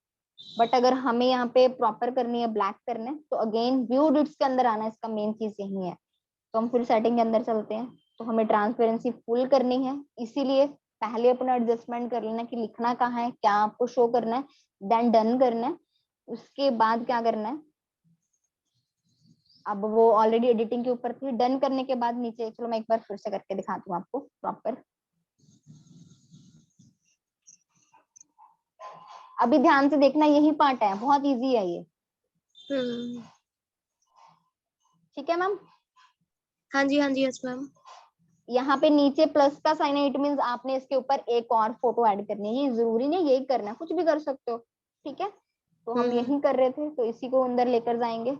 बट अगर हमें यहाँ पे प्रॉपर करनी है, ब्लैक करना है, तो अगेन व्यू एडिट्स के अंदर आना है, इसका मेन चीज यही है। तो हम फिर सेटिंग के अंदर चलते हैं, तो हमें ट्रांसपेरेंसी फुल करनी है, इसीलिए पहले अपना एडजस्टमेंट कर लेना कि लिखना कहाँ है, क्या आपको शो करना है, देन डन करना है। उसके बाद क्या करना है, अब वो ऑलरेडी एडिटिंग के ऊपर थी, डन करने के बाद नीचे, चलो मैं एक बार फिर से करके दिखाती हूँ आपको प्रॉपर। अभी ध्यान से देखना, यही पार्ट है, बहुत इजी है ये, ठीक है मैम। हाँ जी, हाँ जी, यस मैम। यहाँ पे नीचे प्लस का साइन है, इट मींस आपने इसके ऊपर एक और फोटो ऐड करनी है, ये जरूरी नहीं यही करना है, कुछ भी कर सकते हो, ठीक है। तो हम यही कर रहे थे, तो इसी को अंदर लेकर जाएंगे।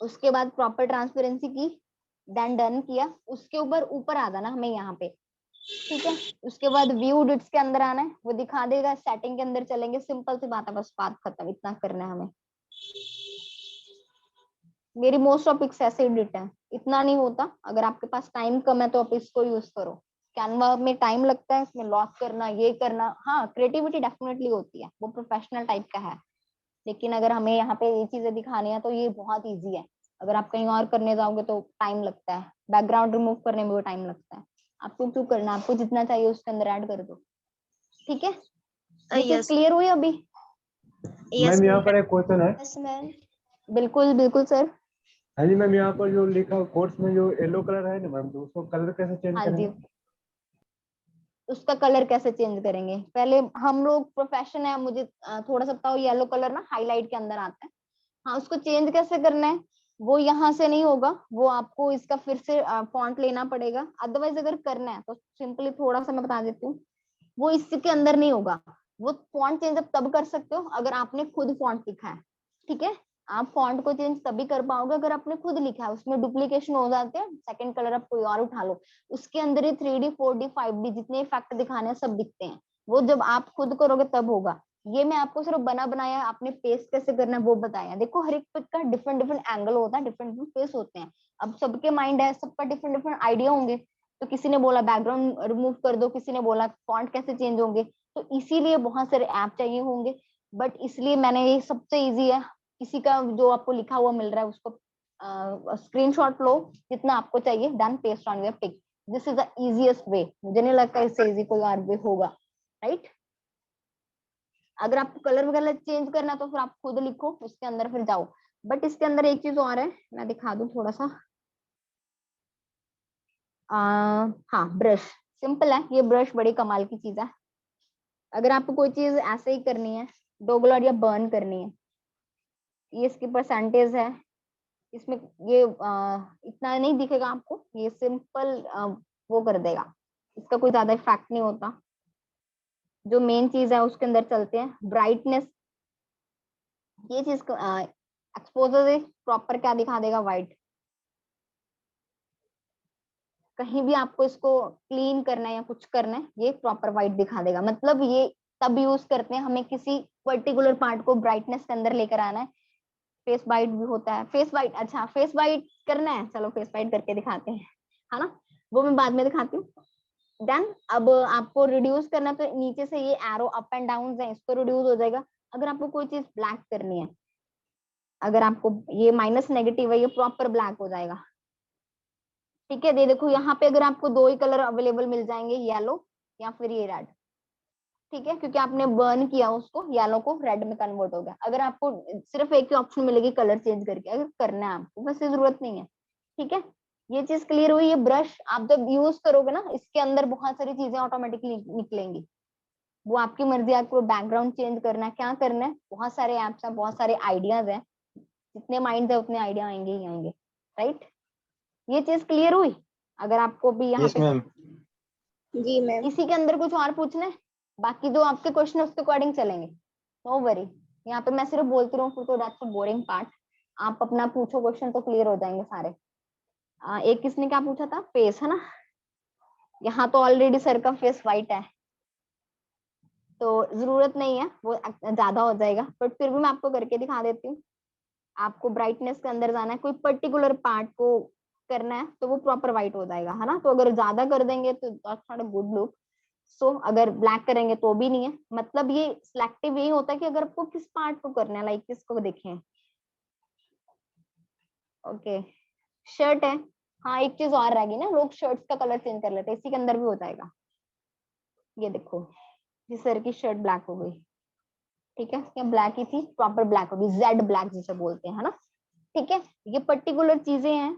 उसके बाद प्रॉपर ट्रांसपेरेंसी की, देन डन किया, उसके ऊपर ऊपर आ जाना हमें यहाँ पे, ठीक है, उसके बाद व्यू डिट्स के अंदर आना है, वो दिखा देगा। सेटिंग के अंदर चलेंगे, सिंपल सी बात है, बस बात खत्म, इतना करना है हमें। मेरी मोस्ट ऑफ पिक्स ऐसे एडिट है, इतना नहीं होता। अगर आपके पास टाइम कम है तो आप इसको यूज करो। कैनवा में टाइम लगता है, इसमें लॉक करना, ये करना। हाँ, क्रिएटिविटी डेफिनेटली होती है, वो प्रोफेशनल टाइप का है, लेकिन अगर हमें यहाँ पे ये चीजें दिखानी है तो ये बहुत इजी है। अगर आप कहीं और करने जाओगे तो टाइम लगता है, बैकग्राउंड रिमूव करने में भी टाइम लगता है। आपको क्यों करना, आपको जितना चाहिए उसके अंदर ऐड कर दो। ठीक है, ये चीज यस क्लियर हुई अभी? यस मैम यहाँ पर एक क्वेश्चन है। यस मैम, बिल्कुल बिल्कुल सर। हाँ जी मैम, यहाँ पर जो लिखा कोर्स में जो येलो कलर है ना मैम, तो उसको कलर कैसे चेंज हाँ करेंगे? जी, उसका कलर कैसे चेंज करेंगे? पहले हम लोग प्रोफेशन है, मुझे थोड़ा सा बताओ। येलो कलर ना हाईलाइट के अंदर आता है। हाँ, उसको चेंज कैसे करना है? वो यहाँ से नहीं होगा, वो आपको इसका फिर से फॉन्ट लेना पड़ेगा। अदरवाइज अगर करना है तो सिंपली थोड़ा सा मैं बता देती हूँ, वो इसके अंदर नहीं होगा। वो फॉन्ट चेंज आप तब कर सकते हो अगर आपने खुद फॉन्ट लिखा है। ठीक है, आप फॉन्ट को चेंज तभी कर पाओगे अगर आपने खुद लिखा है। उसमें डुप्लीकेशन हो जाते हैं। सेकंड कलर आप कोई और उठा लो, उसके अंदर ही 3D 4D 5D जितने इफेक्ट दिखाने हैं सब दिखते हैं। वो जब आप खुद करोगे तब होगा। ये मैं आपको सिर्फ बना बनाया, आपने पेस्ट कैसे करना है वो बताया। देखो, हर एक पिक का डिफरेंट डिफरेंट एंगल होता है, डिफरेंट डिफरेंट फेस होते हैं। अब सबके माइंड है, सबका डिफरेंट डिफरेंट आइडिया होंगे। तो किसी ने बोला बैकग्राउंड रिमूव कर दो, किसी ने बोला फॉन्ट कैसे चेंज होंगे। तो इसीलिए बहुत सारे ऐप चाहिए होंगे, बट इसलिए मैंने ये सबसे इजी है। किसी का जो आपको लिखा हुआ मिल रहा है उसको स्क्रीनशॉट लो, जितना आपको चाहिए, done, paste on your pick. This is the easiest way. मुझे नहीं लगता इससे इजी कोई और वे होगा, राइट? अगर आपको कलर वगैरह चेंज करना तो फिर आप खुद लिखो, उसके अंदर फिर जाओ। बट इसके अंदर एक चीज और है, मैं दिखा दूं थोड़ा सा। हाँ, ब्रश सिंपल है। ये ब्रश बड़ी कमाल की चीज है। अगर आपको कोई चीज ऐसे ही करनी है, डोगलर या बर्न करनी है, ये इसकी परसेंटेज है। इसमें ये इतना नहीं दिखेगा आपको, ये सिंपल वो कर देगा। इसका कोई ज्यादा इफेक्ट नहीं होता। जो मेन चीज है उसके अंदर चलते हैं। ब्राइटनेस, ये चीज एक्सपोजर प्रॉपर क्या दिखा देगा, वाइट। कहीं भी आपको इसको क्लीन करना है या कुछ करना है, ये प्रॉपर वाइट दिखा देगा। मतलब ये तब यूज करते हैं, हमें किसी पर्टिकुलर पार्ट को ब्राइटनेस के अंदर लेकर आना है। फेस वाइट भी होता है, फेस वाइट। अच्छा, फेस वाइट करना है, चलो फेस वाइट करके दिखाते हैं, है ना? वो मैं बाद में दिखाती हूँ। देन अब आपको रिड्यूस करना है, तो नीचे से ये एरो अप एंड डाउन है, इसको रिड्यूस हो जाएगा। अगर आपको कोई चीज ब्लैक करनी है, अगर आपको ये माइनस नेगेटिव है, ये प्रॉपर ब्लैक हो जाएगा। ठीक है, ये देखो यहाँ पे अगर आपको दो ही कलर अवेलेबल मिल जाएंगे, येलो या फिर ये रेड। ठीक है, क्योंकि आपने बर्न किया उसको, येलो को रेड में कन्वर्ट हो गया। अगर आपको सिर्फ एक ही ऑप्शन मिलेगी कलर चेंज करके, अगर करना है आपको, वैसे जरूरत नहीं है। ठीक है, ये चीज क्लियर हुई। ये ब्रश आप जब यूज करोगे ना, इसके अंदर बहुत सारी चीजें ऑटोमेटिकली निकलेंगी। वो आपकी मर्जी है, आपको बैकग्राउंड चेंज करना है, क्या करना है। बहुत सारे एप्स हैं, बहुत सारे आइडियाज हैं। जितने माइंड है उतने आइडिया आएंगे ही आएंगे, राइट? ये चीज क्लियर हुई? अगर आपको भी यहाँ यस पे मैम। जी मैम। इसी के अंदर कुछ और पूछना है, बाकी जो आपके क्वेश्चन है उसके अकॉर्डिंग चलेंगे, नो वरी। यहाँ पे मैं सिर्फ बोलती रहूँ फिर तो दैट्स अ बोरिंग पार्ट। आप अपना पूछो क्वेश्चन तो क्लियर हो जाएंगे सारे। एक किसने क्या पूछा था, फेस, है ना? यहाँ तो ऑलरेडी सर का फेस वाइट है, तो जरूरत नहीं है, वो ज्यादा हो जाएगा। बट फिर भी मैं आपको करके दिखा देती हूँ। आपको ब्राइटनेस के अंदर जाना है, कोई पर्टिकुलर पार्ट को करना है, तो वो प्रॉपर व्हाइट हो जाएगा, है ना? तो अगर ज्यादा कर देंगे तो नॉट अ गुड लुक। सो अगर ब्लैक करेंगे तो भी नहीं है। मतलब ये सिलेक्टिव यही होता है कि अगर आपको किस पार्ट को करना है, लाइक किसको देखें। ओके, शर्ट है। हाँ, एक चीज और रह गई ना, लोग शर्ट्स का कलर चेंज कर लेते हैं, इसी के अंदर भी हो जाएगा। ये देखो, ये सर की शर्ट ब्लैक हो गई। ठीक है, क्या ब्लैक ही थी, प्रॉपर ब्लैक हो गई, जेड ब्लैक जिसे बोलते हैं, है ना? ठीक है, ये पर्टिकुलर चीजें हैं।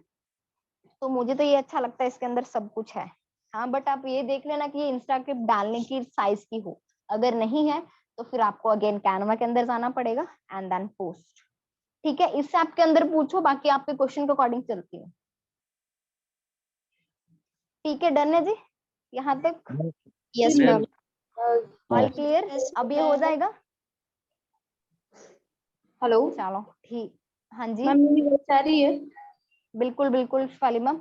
तो मुझे तो ये अच्छा लगता है, इसके अंदर सब कुछ है। हाँ, बट आप ये देख लेना कि ये इंस्टा क्लिप डालने की साइज की हो। अगर नहीं है तो फिर आपको अगेन कैनवा के अंदर जाना पड़ेगा एंड देन पोस्ट। ठीक है, इस ऐप के अंदर पूछो, बाकी आपके क्वेश्चन के अकॉर्डिंग चलती है। ठीक है, डन है जी यहाँ तक? Yes ma'am. All clear? अब ये हो जाएगा। हेलो चलो ठीक, हाँ जी, मैम, मेरी आवाज आ रही है? बिल्कुल बिल्कुल शिफाली मैम।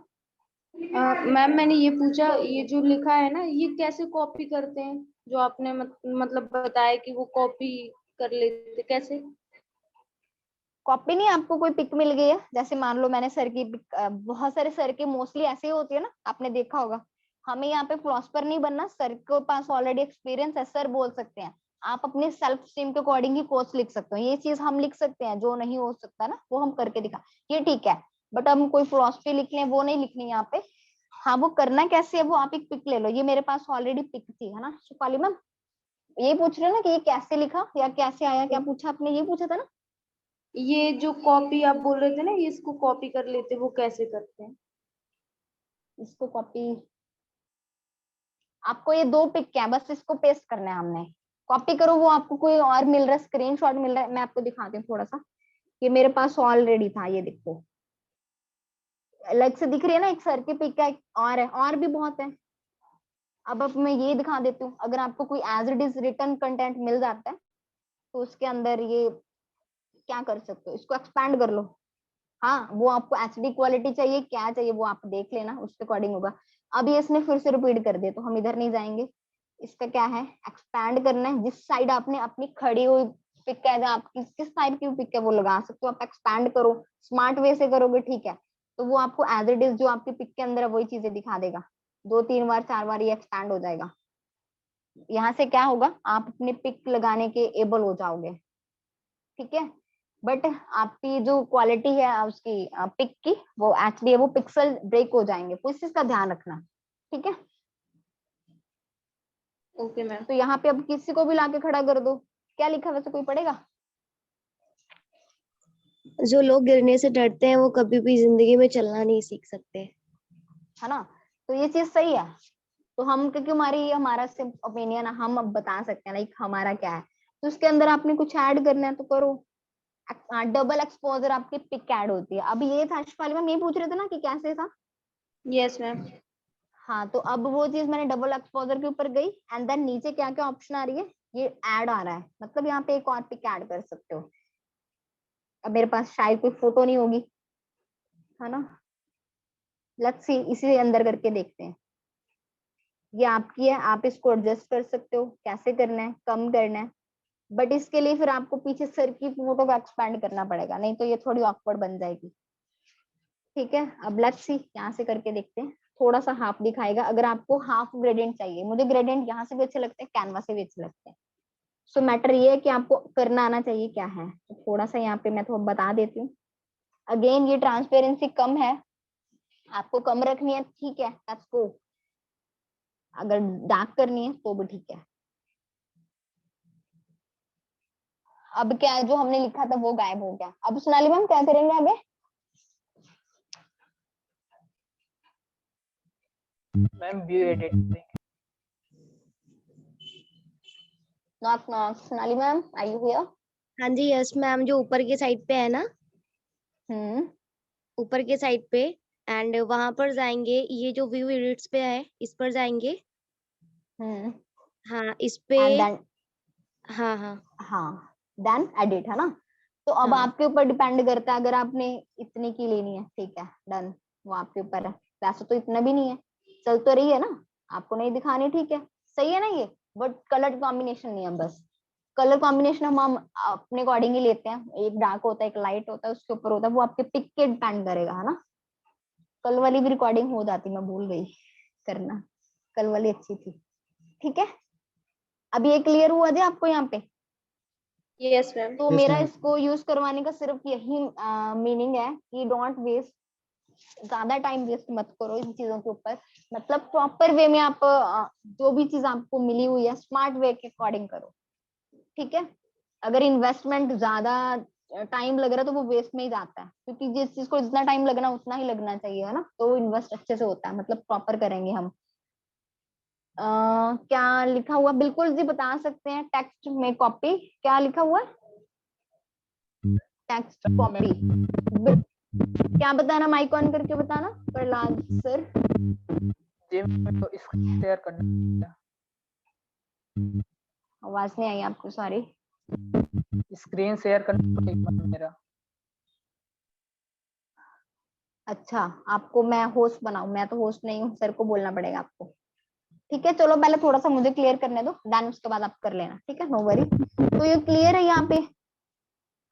मैम मैंने ये पूछा, ये जो लिखा है ना ये कैसे कॉपी करते हैं, जो आपने मतलब बताया कि वो कॉपी कर लेते, कैसे? कॉपी नहीं, आपको कोई पिक मिल गई है, जैसे मान लो मैंने सर की पिक, बहुत सारे सर की मोस्टली ऐसे ही होती है ना, आपने देखा होगा। हमें यहाँ पे फिलोसफर नहीं बनना, सर के पास ऑलरेडी एक्सपीरियंस है, सर बोल सकते हैं आप अपने सेल्फ स्टीम के अकॉर्डिंग ही कोर्स लिख सकते हो, ये चीज हम लिख सकते हैं, जो नहीं हो सकता ना वो हम करके दिखा, ये ठीक है। बट हम कोई फिलोसफी लिख लें वो नहीं लिखनी यहाँ पे। हाँ, वो करना कैसे है वो आप एक पिक ले लो, ये मेरे पास ऑलरेडी पिक थी, है ना शिफाली मैम? ये पूछ रहे हो ना कि ये कैसे लिखा या कैसे आया, क्या पूछा आपने, ये पूछा था ना? ये जो कॉपी आप बोल रहे थे ना, ये इसको कॉपी कर लेते, वो कैसे करते हैं? इसको कॉपी, आपको ये 2 पिक क्या, बस इसको पेस्ट करना है हमने। कॉपी करो वो आपको कोई और मिल रहा है, स्क्रीनशॉट मिल रहा है, मैं आपको दिखाती हूँ थोड़ा सा। ये मेरे पास ऑलरेडी था, ये देखो अलग से दिख रही है ना, एक सर की पिक है, और है, और भी बहुत है। अब मैं ये दिखा देती हूँ, अगर आपको कोई as it is written content मिल जाता है तो उसके अंदर ये क्या कर सकते हो, इसको एक्सपैंड कर लो। हाँ, वो आपको एचडी क्वालिटी चाहिए, क्या चाहिए वो आप देख लेना, उसके अकॉर्डिंग होगा। अब ये इसने फिर से रिपीट कर दिया, तो हम इधर नहीं जाएंगे। इसका क्या है, एक्सपैंड करना है, जिस साइड आपने अपनी खड़ी हुई पिक है, आप किस टाइप की पिक है वो लगा सकते हो, आप एक्सपैंड करो, स्मार्ट वे से करोगे ठीक है, तो वो आपको एज इट इज जो आपकी पिक के अंदर है वही चीजें दिखा देगा। 2-3 बार 4 बार ये एक्सपैंड हो जाएगा। यहाँ से क्या होगा, आप अपने पिक लगाने के एबल हो जाओगे, ठीक है। बट आपकी जो क्वालिटी है उसकी पिक की, वो एक्चुअली वो पिक्सल ब्रेक हो जाएंगे, तो इस चीज का ध्यान रखना, ठीक है। Okay ma'am. तो यहाँ पे अब किसी को भी लाके खड़ा कर दो, क्या लिखा है वैसे कोई पढ़ेगा? जो लोग गिरने से डरते हैं वो कभी भी जिंदगी में चलना नहीं सीख सकते। है ना, तो ये चीज सही है। तो हम, क्योंकि हमारा सिर्फ ओपिनियन हम अब बता सकते हैं लाइक हमारा क्या है, तो उसके अंदर आपने कुछ ऐड करना है तो करो। डबल एक्सपोजर आपकी पिक ऐड होती है। अब ये था शिफाली मैम, ये पूछ रहे थे ना कि कैसे था। Yes ma'am. हाँ, तो अब वो चीज मैंने डबल एक्सपोजर के ऊपर गई, एंड देन नीचे क्या क्या ऑप्शन आ रही है, ये ऐड आ रहा है, मतलब यहाँ पे एक और पिक ऐड कर सकते हो। अब मेरे पास शायद कोई फोटो नहीं होगी, है ना, लेट्स सी इसी अंदर करके देखते हैं। ये आपकी है, आप इसको एडजस्ट कर सकते हो, कैसे करना है, कम करना है। बट इसके लिए फिर आपको पीछे सर की फोटो को एक्सपैंड करना पड़ेगा, नहीं तो ये थोड़ी ऑकवर्ड बन जाएगी, ठीक है। अब लेट्स सी यहाँ से करके देखते हैं, थोड़ा सा हाफ दिखाएगा। अगर आपको हाफ ग्रेडियंट चाहिए, मुझे ग्रेडियंट यहाँ से भी अच्छे लगते हैं, कैनवा से भी अच्छे लगते हैं। सो मैटर ये है कि आपको करना आना चाहिए क्या है, तो थोड़ा सा यहाँ पे मैं थोड़ा बता देती हूँ। अगेन ये ट्रांसपेरेंसी कम है, आपको कम रखनी है, ठीक है, दैट्स गो। अगर डार्क करनी है तो भी ठीक है। अब क्या है, जो हमने लिखा था वो गायब हो गया। अब सोनाली मैम क्या करेंगे आगे? Ma'am view edit. Knock knock, Sonali ma'am are you here? हाँ जी, यस मैम, जो ऊपर के साइड पे है ना, ऊपर के साइड पे, एंड वहां पर जाएंगे, ये जो व्यू एडिट्स पे है इस पर जाएंगे। हाँ, इस पे। एंड देन, हाँ हाँ हाँ, देन एडिट, है ना। तो अब हाँ। आपके ऊपर डिपेंड करता है, अगर आपने इतनी की लेनी है ठीक है, डन, वो आपके ऊपर है। वैसे तो इतना भी नहीं है, चल तो रही है ना, आपको नहीं दिखानी, ठीक है, सही है ना ये। बट कलर कॉम्बिनेशन नहीं है, बस कलर कॉम्बिनेशन हम अपने अकॉर्डिंग ही लेते हैं, एक डार्क होता है एक लाइट होता है, उसके ऊपर होता है, वो आपके पिक के डिपेंड करेगा, है ना। कल वाली भी रिकॉर्डिंग हो जाती, मैं भूल गई करना, कल वाली अच्छी थी, ठीक है। अब ये क्लियर हुआ जी आपको यहाँ पे? Yes ma'am. तो मेरा इसको यूज करवाने का सिर्फ यही मीनिंग है कि डोंट वेस्ट, ज्यादा टाइम वेस्ट मत करो इन चीजों के ऊपर। मतलब प्रॉपर वे में आप जो भी चीज आपको मिली हुई है स्मार्ट वे के अकॉर्डिंग करो, ठीक है। अगर इन्वेस्टमेंट ज्यादा टाइम लग रहा है तो वो वेस्ट में ही जाता है, क्योंकि जिस चीज को जितना टाइम लगना उतना ही लगना चाहिए, है ना, तो वो इन्वेस्ट अच्छे से होता है, मतलब प्रॉपर करेंगे हम। क्या लिखा हुआ, बिल्कुल जी बता सकते हैं, टेक्स्ट में कॉपी क्या लिखा हुआ है, टेक्स्ट कॉपी। क्या बताना, माइक ऑन करके बताना प्रहलाद सर। जी मैं तो स्क्रीन शेयर करना, आवाज नहीं आई आपको, सॉरी। स्क्रीन शेयर करना मेरा। अच्छा, आपको मैं होस्ट बनाऊं? मैं तो होस्ट नहीं हूँ, सर को बोलना पड़ेगा आपको। ठीक है, चलो पहले थोड़ा सा मुझे क्लियर करने दो, देन उसके बाद आप कर लेना, ठीक है, नो वरी। तो ये क्लियर है? यहाँ पे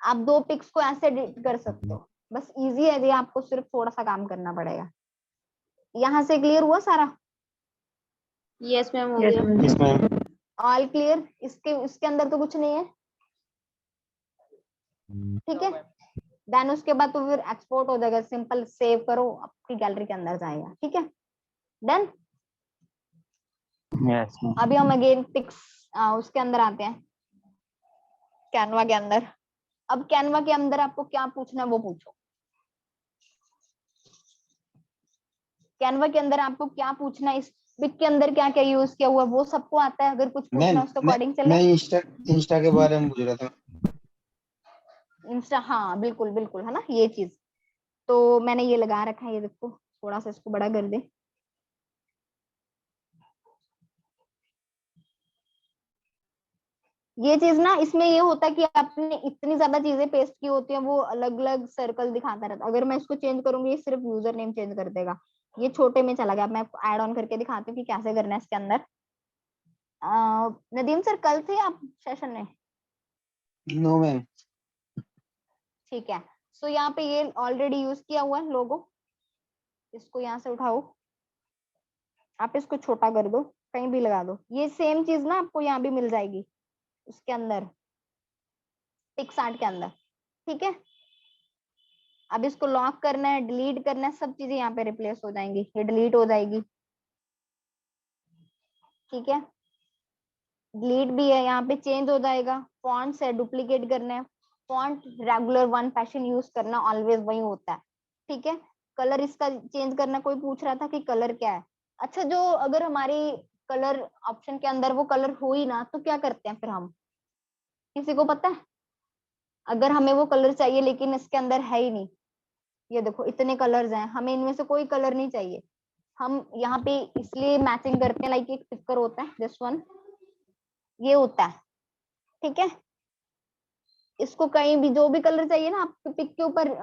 आप 2 पिक्स को ऐसे एडिट कर सकते हो, बस इजी है ये, आपको सिर्फ थोड़ा सा काम करना पड़ेगा। यहाँ से क्लियर हुआ सारा? यस मैम, हो गया। Yes ma'am. All clear? इसके अंदर तो कुछ नहीं है, ठीक है। देन उसके बाद तो फिर एक्सपोर्ट हो जाएगा, सिंपल सेव करो, आपकी गैलरी के अंदर जाएगा, ठीक है, डन। यस अभी हम अगेन पिक्स उसके अंदर आते हैं, कैनवा के अंदर। अब कैनवा के अंदर आपको क्या पूछना है वो पूछो। कैनवा के अंदर आपको क्या पूछना है, इस पिक के अंदर क्या क्या यूज किया हुआ है वो सबको आता है? अगर कुछ पूछना मैम है उसके अकॉर्डिंग चले। मैं इंस्टा के बारे में पूछ रहा था। इंस्टा, हाँ बिल्कुल बिल्कुल, है ना ये चीज। तो मैंने ये लगा रखा है, ये देखो, थोड़ा सा इसको बड़ा कर दे। ये चीज ना, इसमें ये होता है कि आपने इतनी ज्यादा चीजें पेस्ट की होती हैं, वो अलग अलग सर्कल दिखाता रहता है। अगर मैं इसको चेंज करूंगी, ये सिर्फ यूजर नेम चेंज कर देगा। ये छोटे में चला गया, मैं ऐड ऑन करके दिखाती हूँ कि कैसे करना है इसके अंदर। नदीम सर, कल थे आप सेशन में? No ma'am. ठीक है, सो यहाँ पे ये ऑलरेडी यूज किया हुआ है लोगो। इसको यहाँ से उठाओ, आप इसको छोटा कर दो, कहीं भी लगा दो। ये सेम चीज ना आपको यहाँ भी मिल जाएगी उसके अंदर, पिक्सआर्ट के अंदर, ठीक है। अब इसको लॉक करना है, डिलीट करना है, सब चीजें यहाँ पे रिप्लेस हो जाएंगी, ये डिलीट हो जाएगी, ठीक है। डिलीट भी है, यहाँ पे चेंज हो जाएगा। फॉन्ट्स है, डुप्लीकेट करना है, font regular one passion use करना, ऑलवेज वही होता है, ठीक है। कलर इसका चेंज करना, कोई पूछ रहा था कि कलर क्या है। अच्छा, जो अगर हमारी कलर ऑप्शन के अंदर वो कलर हो ही ना, तो क्या करते हैं फिर हम? किसी को पता है? अगर हमें वो कलर चाहिए लेकिन इसके अंदर है ही नहीं, ये देखो इतने कलर्स हैं, हमें इनमें से कोई कलर नहीं चाहिए, हम यहाँ पे इसलिए मैचिंग करते हैं, लाइक एक टिकर होता है, दिस वन, ये होता है, ठीक है। इसको कहीं भी जो भी कलर चाहिए ना, आप पिक के ऊपर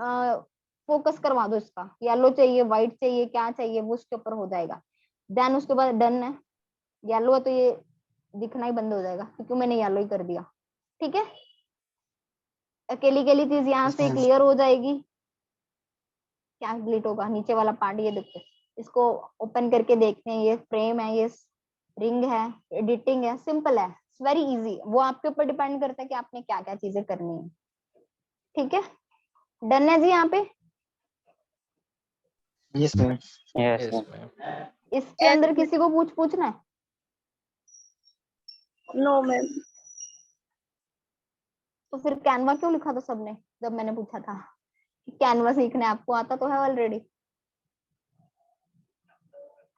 फोकस करवा दो, इसका येलो चाहिए, व्हाइट चाहिए, क्या चाहिए वो उसके ऊपर हो जाएगा। देन उसके बाद डन है। येलो है तो ये दिखना ही बंद हो जाएगा, क्योंकि मैंने येलो ही कर दिया, ठीक है। अकेली अकेली चीज यहाँ से क्लियर हो जाएगी। क्या डिलीट होगा? नीचे वाला पार्ट, ये देखो, इसको ओपन करके देखते हैं, ये फ्रेम है, ये रिंग है, एडिटिंग है, सिंपल है, वेरी इजी। वो आपके ऊपर डिपेंड करता है कि आपने क्या क्या चीजें करनी है, ठीक है। डन है जी यहाँ पे? Yes ma'am. यस इसके अंदर किसी को पूछना है? No ma'am. तो फिर कैनवा क्यों लिखा था सबने, जब मैंने पूछा था कि कैनवा सीखना है? आपको आता तो है ऑलरेडी,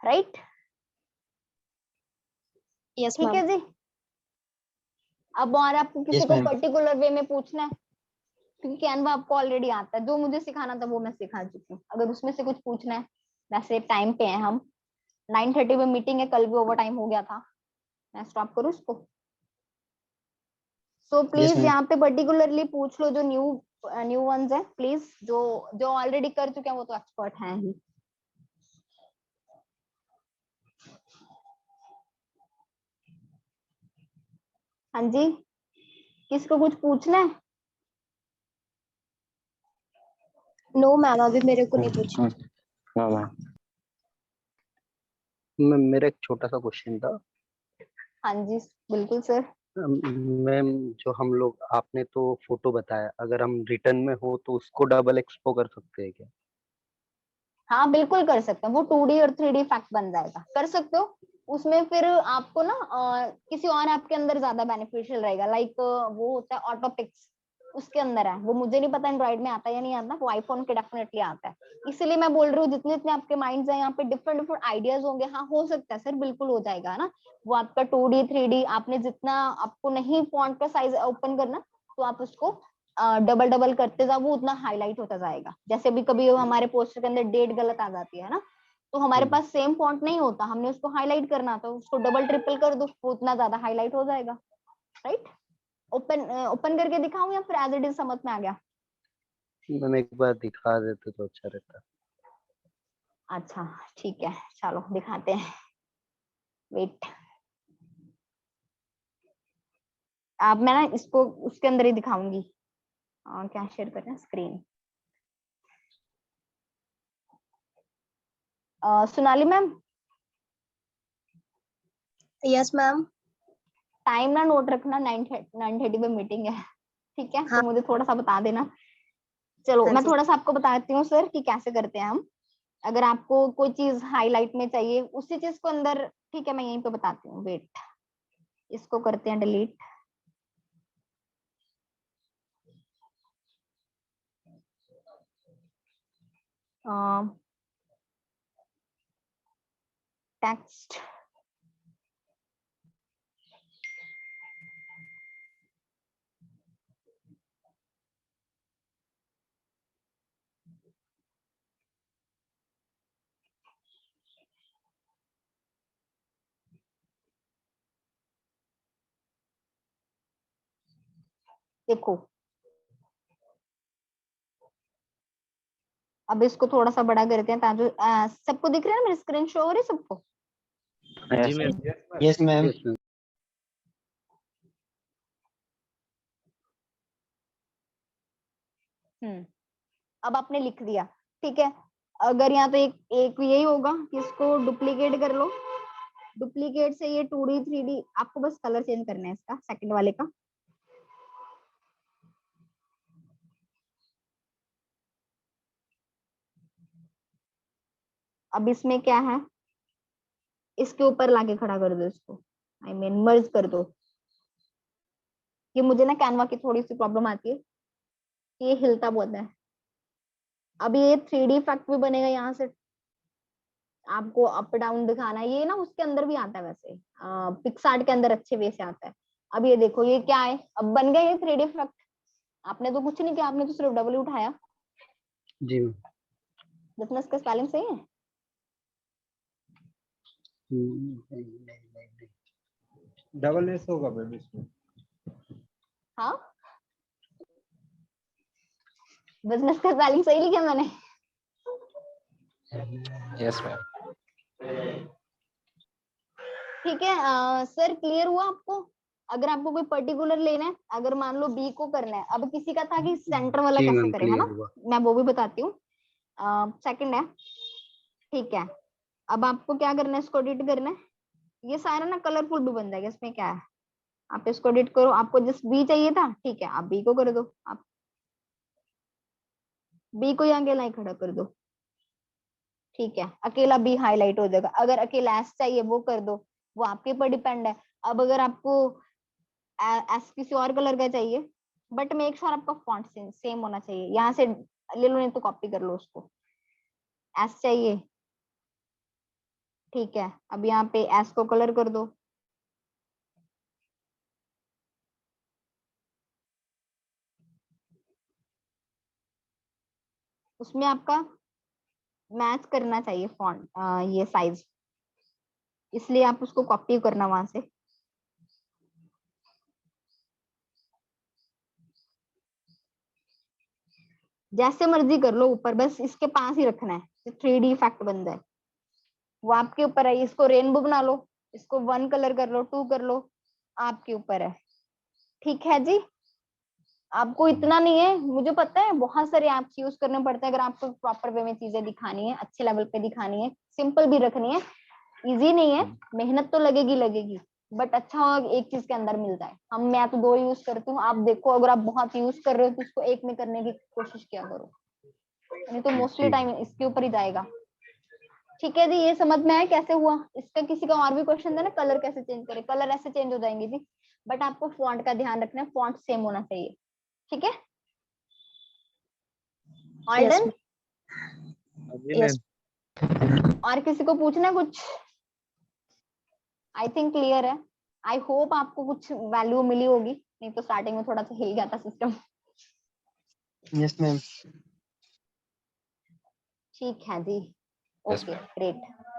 राइट? यस ठीक है मैम। जी। अब और आपको किसी यस को मैम। पर्टिकुलर वे में पूछना है? क्योंकि कैनवा आपको ऑलरेडी आता है, जो मुझे सिखाना था वो मैं सिखा चुकी हूँ। अगर उसमें से कुछ पूछना है, वैसे टाइम पे है हम, 9:30 में मीटिंग है, कल भी ओवर टाइम हो गया था, मैं स्टॉप करूँ इसको? So yes please ma'am. यहाँ पे पर्टिकुलरली पूछ लो, जो न्यू वंस है, प्लीज। जो जो ऑलरेडी कर चुके हैं वो तो एक्सपर्ट हैं ही। हाँ जी, किसको कुछ पूछना है? नो मैम, अभी मेरे को नहीं पूछना। मेरा एक छोटा सा क्वेश्चन था। हाँ जी बिल्कुल सर। मैम, जो हम लोग, आपने तो फोटो बताया, अगर हम रिटर्न में हो तो उसको डबल एक्सपो कर सकते हैं क्या? हाँ बिल्कुल कर सकते हैं, वो 2D और 3D इफेक्ट बन जाएगा, कर सकते हो। उसमें फिर आपको ना किसी और ऐप के अंदर ज्यादा बेनिफिशियल रहेगा, लाइक वो होता है ऑटोपिक्स, उसके अंदर है वो। मुझे नहीं पता एंड्रॉइड में आता है या नहीं आता, वो आईफोन के डेफिनेटली आता है। इसीलिए मैं बोल रही हूँ, जितने जितने आपके माइंड्स हैं यहाँ पे, डिफरेंट डिफरेंट आइडियाज होंगे। हाँ हो सकता है सर, बिल्कुल हो जाएगा ना वो आपका 2D 3D। आपने जितना, आपको नहीं फॉन्ट का साइज ओपन करना, तो आप उसको डबल डबल करते जाओ, वो उतना हाईलाइट होता जाएगा। जैसे भी कभी हमारे पोस्टर के अंदर डेट गलत आ जाती है ना, तो हमारे पास सेम फॉन्ट नहीं होता, हमने उसको हाईलाइट करना, तो उसको डबल ट्रिपल कर दो, वो उतना ज्यादा हाईलाइट हो जाएगा, राइट? ओपन करके दिखाऊं या फिर एज इट इज समझ में आ गया? मैम एक बार दिखा देते तो अच्छा रहता। अच्छा ठीक है, चलो दिखाते हैं, वेट। अब मैं ना इसको उसके अंदर ही दिखाऊंगी। क्या शेयर करना screen. Sonali ma'am, yes ma'am. Time ना नोट रखना, 9:30 पे मीटिंग है, ठीक है? हाँ तो मुझे थोड़ा सा बता देना। चलो हाँ मैं जी। थोड़ा सा आपको बताती हूँ सर कि कैसे करते हैं हम। अगर आपको कोई चीज हाईलाइट में चाहिए उसी चीज को अंदर, ठीक है मैं यहीं पे बताती हूँ, वेट। इसको करते हैं डिलीट। टेक्स्ट, देखो अब इसको थोड़ा सा बड़ा करते हैं ताकि सबको दिख रहा है ना, मेरी स्क्रीन शो हो रही है सबको? हाँ जी Yes, ma'am. ma'am. Yes ma'am. Yes, ma'am. अब आपने लिख दिया, ठीक है? अगर यहाँ तो एक एक यही होगा कि इसको डुप्लीकेट कर लो। डुप्लीकेट से ये 2D 3D, आपको बस कलर चेंज करना है इसका, सेकंड वाले का। अब इसमें क्या है, इसके ऊपर लाके खड़ा कर दो इसको, आई मीन मर्ज कर दो। ये मुझे ना कैनवा की थोड़ी सी प्रॉब्लम आती है कि ये हिलता बहुत है। अब ये 3D इफेक्ट भी बनेगा यहाँ से, आपको अप डाउन दिखाना है, ये ना उसके अंदर भी आता है वैसे, पिक्सार्ट के अंदर अच्छे वे से आता है। अब ये देखो ये क्या है, अब बन गया ये 3D इफेक्ट। आपने तो कुछ नहीं किया, आपने तो सिर्फ डबल उठाया। जी मैम। बिजनेस का स्पेलिंग सही है? नहीं। डबल एस होगा मैम इसमें। हाँ, बिजनेस का स्पेलिंग सही लिखा मैंने? Yes ma'am. ठीक है सर, क्लियर हुआ आपको? अगर आपको कोई पर्टिकुलर लेना है, अगर मान लो बी को करना है, अब किसी का था कि सेंटर वाला जी कैसे मैम, करें, है ना? क्लियर हुआ। मैं वो भी बताती हूँ, सेकंड है, ठीक है? अब आपको क्या करना है, इसको एडिट करना है। ये सारा ना कलरफुल भी बन जाएगा, इसमें क्या है, आप इसको एडिट करो। आपको जिस बी चाहिए था, ठीक है, आप बी को कर दो, आप बी को यहाँ अकेला ही खड़ा कर दो, ठीक है? अकेला बी हाईलाइट हो जाएगा। अगर अकेला एस चाहिए वो कर दो, वो आपके ऊपर डिपेंड है। अब अगर आपको एस किसी और कलर का चाहिए, बट मेक श्योर आपका फॉन्ट सेम होना चाहिए। यहाँ से ले लो, नहीं तो कॉपी कर लो उसको। एस चाहिए, ठीक है? अब यहाँ पे एस को कलर कर दो। उसमें आपका मैच करना चाहिए फॉन्ट, ये साइज, इसलिए आप उसको कॉपी करना वहां से। जैसे मर्जी कर लो ऊपर, बस इसके पास ही रखना है, 3D इफेक्ट बन जाए। वो आपके ऊपर है, इसको रेनबो बना लो, इसको 1 कलर कर लो, 2 कर लो, आपके ऊपर है, ठीक है जी? आपको इतना नहीं है, मुझे पता है बहुत सारे ऐप्स यूज करने पड़ते हैं अगर आपको प्रॉपर वे में चीजें दिखानी है, अच्छे लेवल पे दिखानी है, सिंपल भी रखनी है। इजी नहीं है, मेहनत तो लगेगी लगेगी, बट अच्छा एक चीज के अंदर मिलता है। मैं तो 2 यूज करती हूँ, आप देखो अगर आप बहुत यूज कर रहे हो तो इसको एक में करने की कोशिश किया करो, नहीं तो मोस्टली जी टाइम इसके ऊपर ही जाएगा। ठीक है जी, ये समझ में आया कैसे हुआ? इसका किसी का और भी क्वेश्चन है ना, कलर कैसे चेंज करें? कलर ऐसे चेंज हो जाएंगे जी, बट आपको फॉन्ट का ध्यान रखना है, फॉन्ट सेम होना चाहिए, ठीक है? All yes done? हाँ जी यस। मैम। और किसी को पूछना है कुछ? आई थिंक क्लियर है। आई होप आपको कुछ वैल्यू मिली होगी, नहीं तो स्टार्टिंग में थोड़ा सा हिल गया था सिस्टम। Yes ma'am. ठीक है जी, यस ओके मैम। ग्रेट।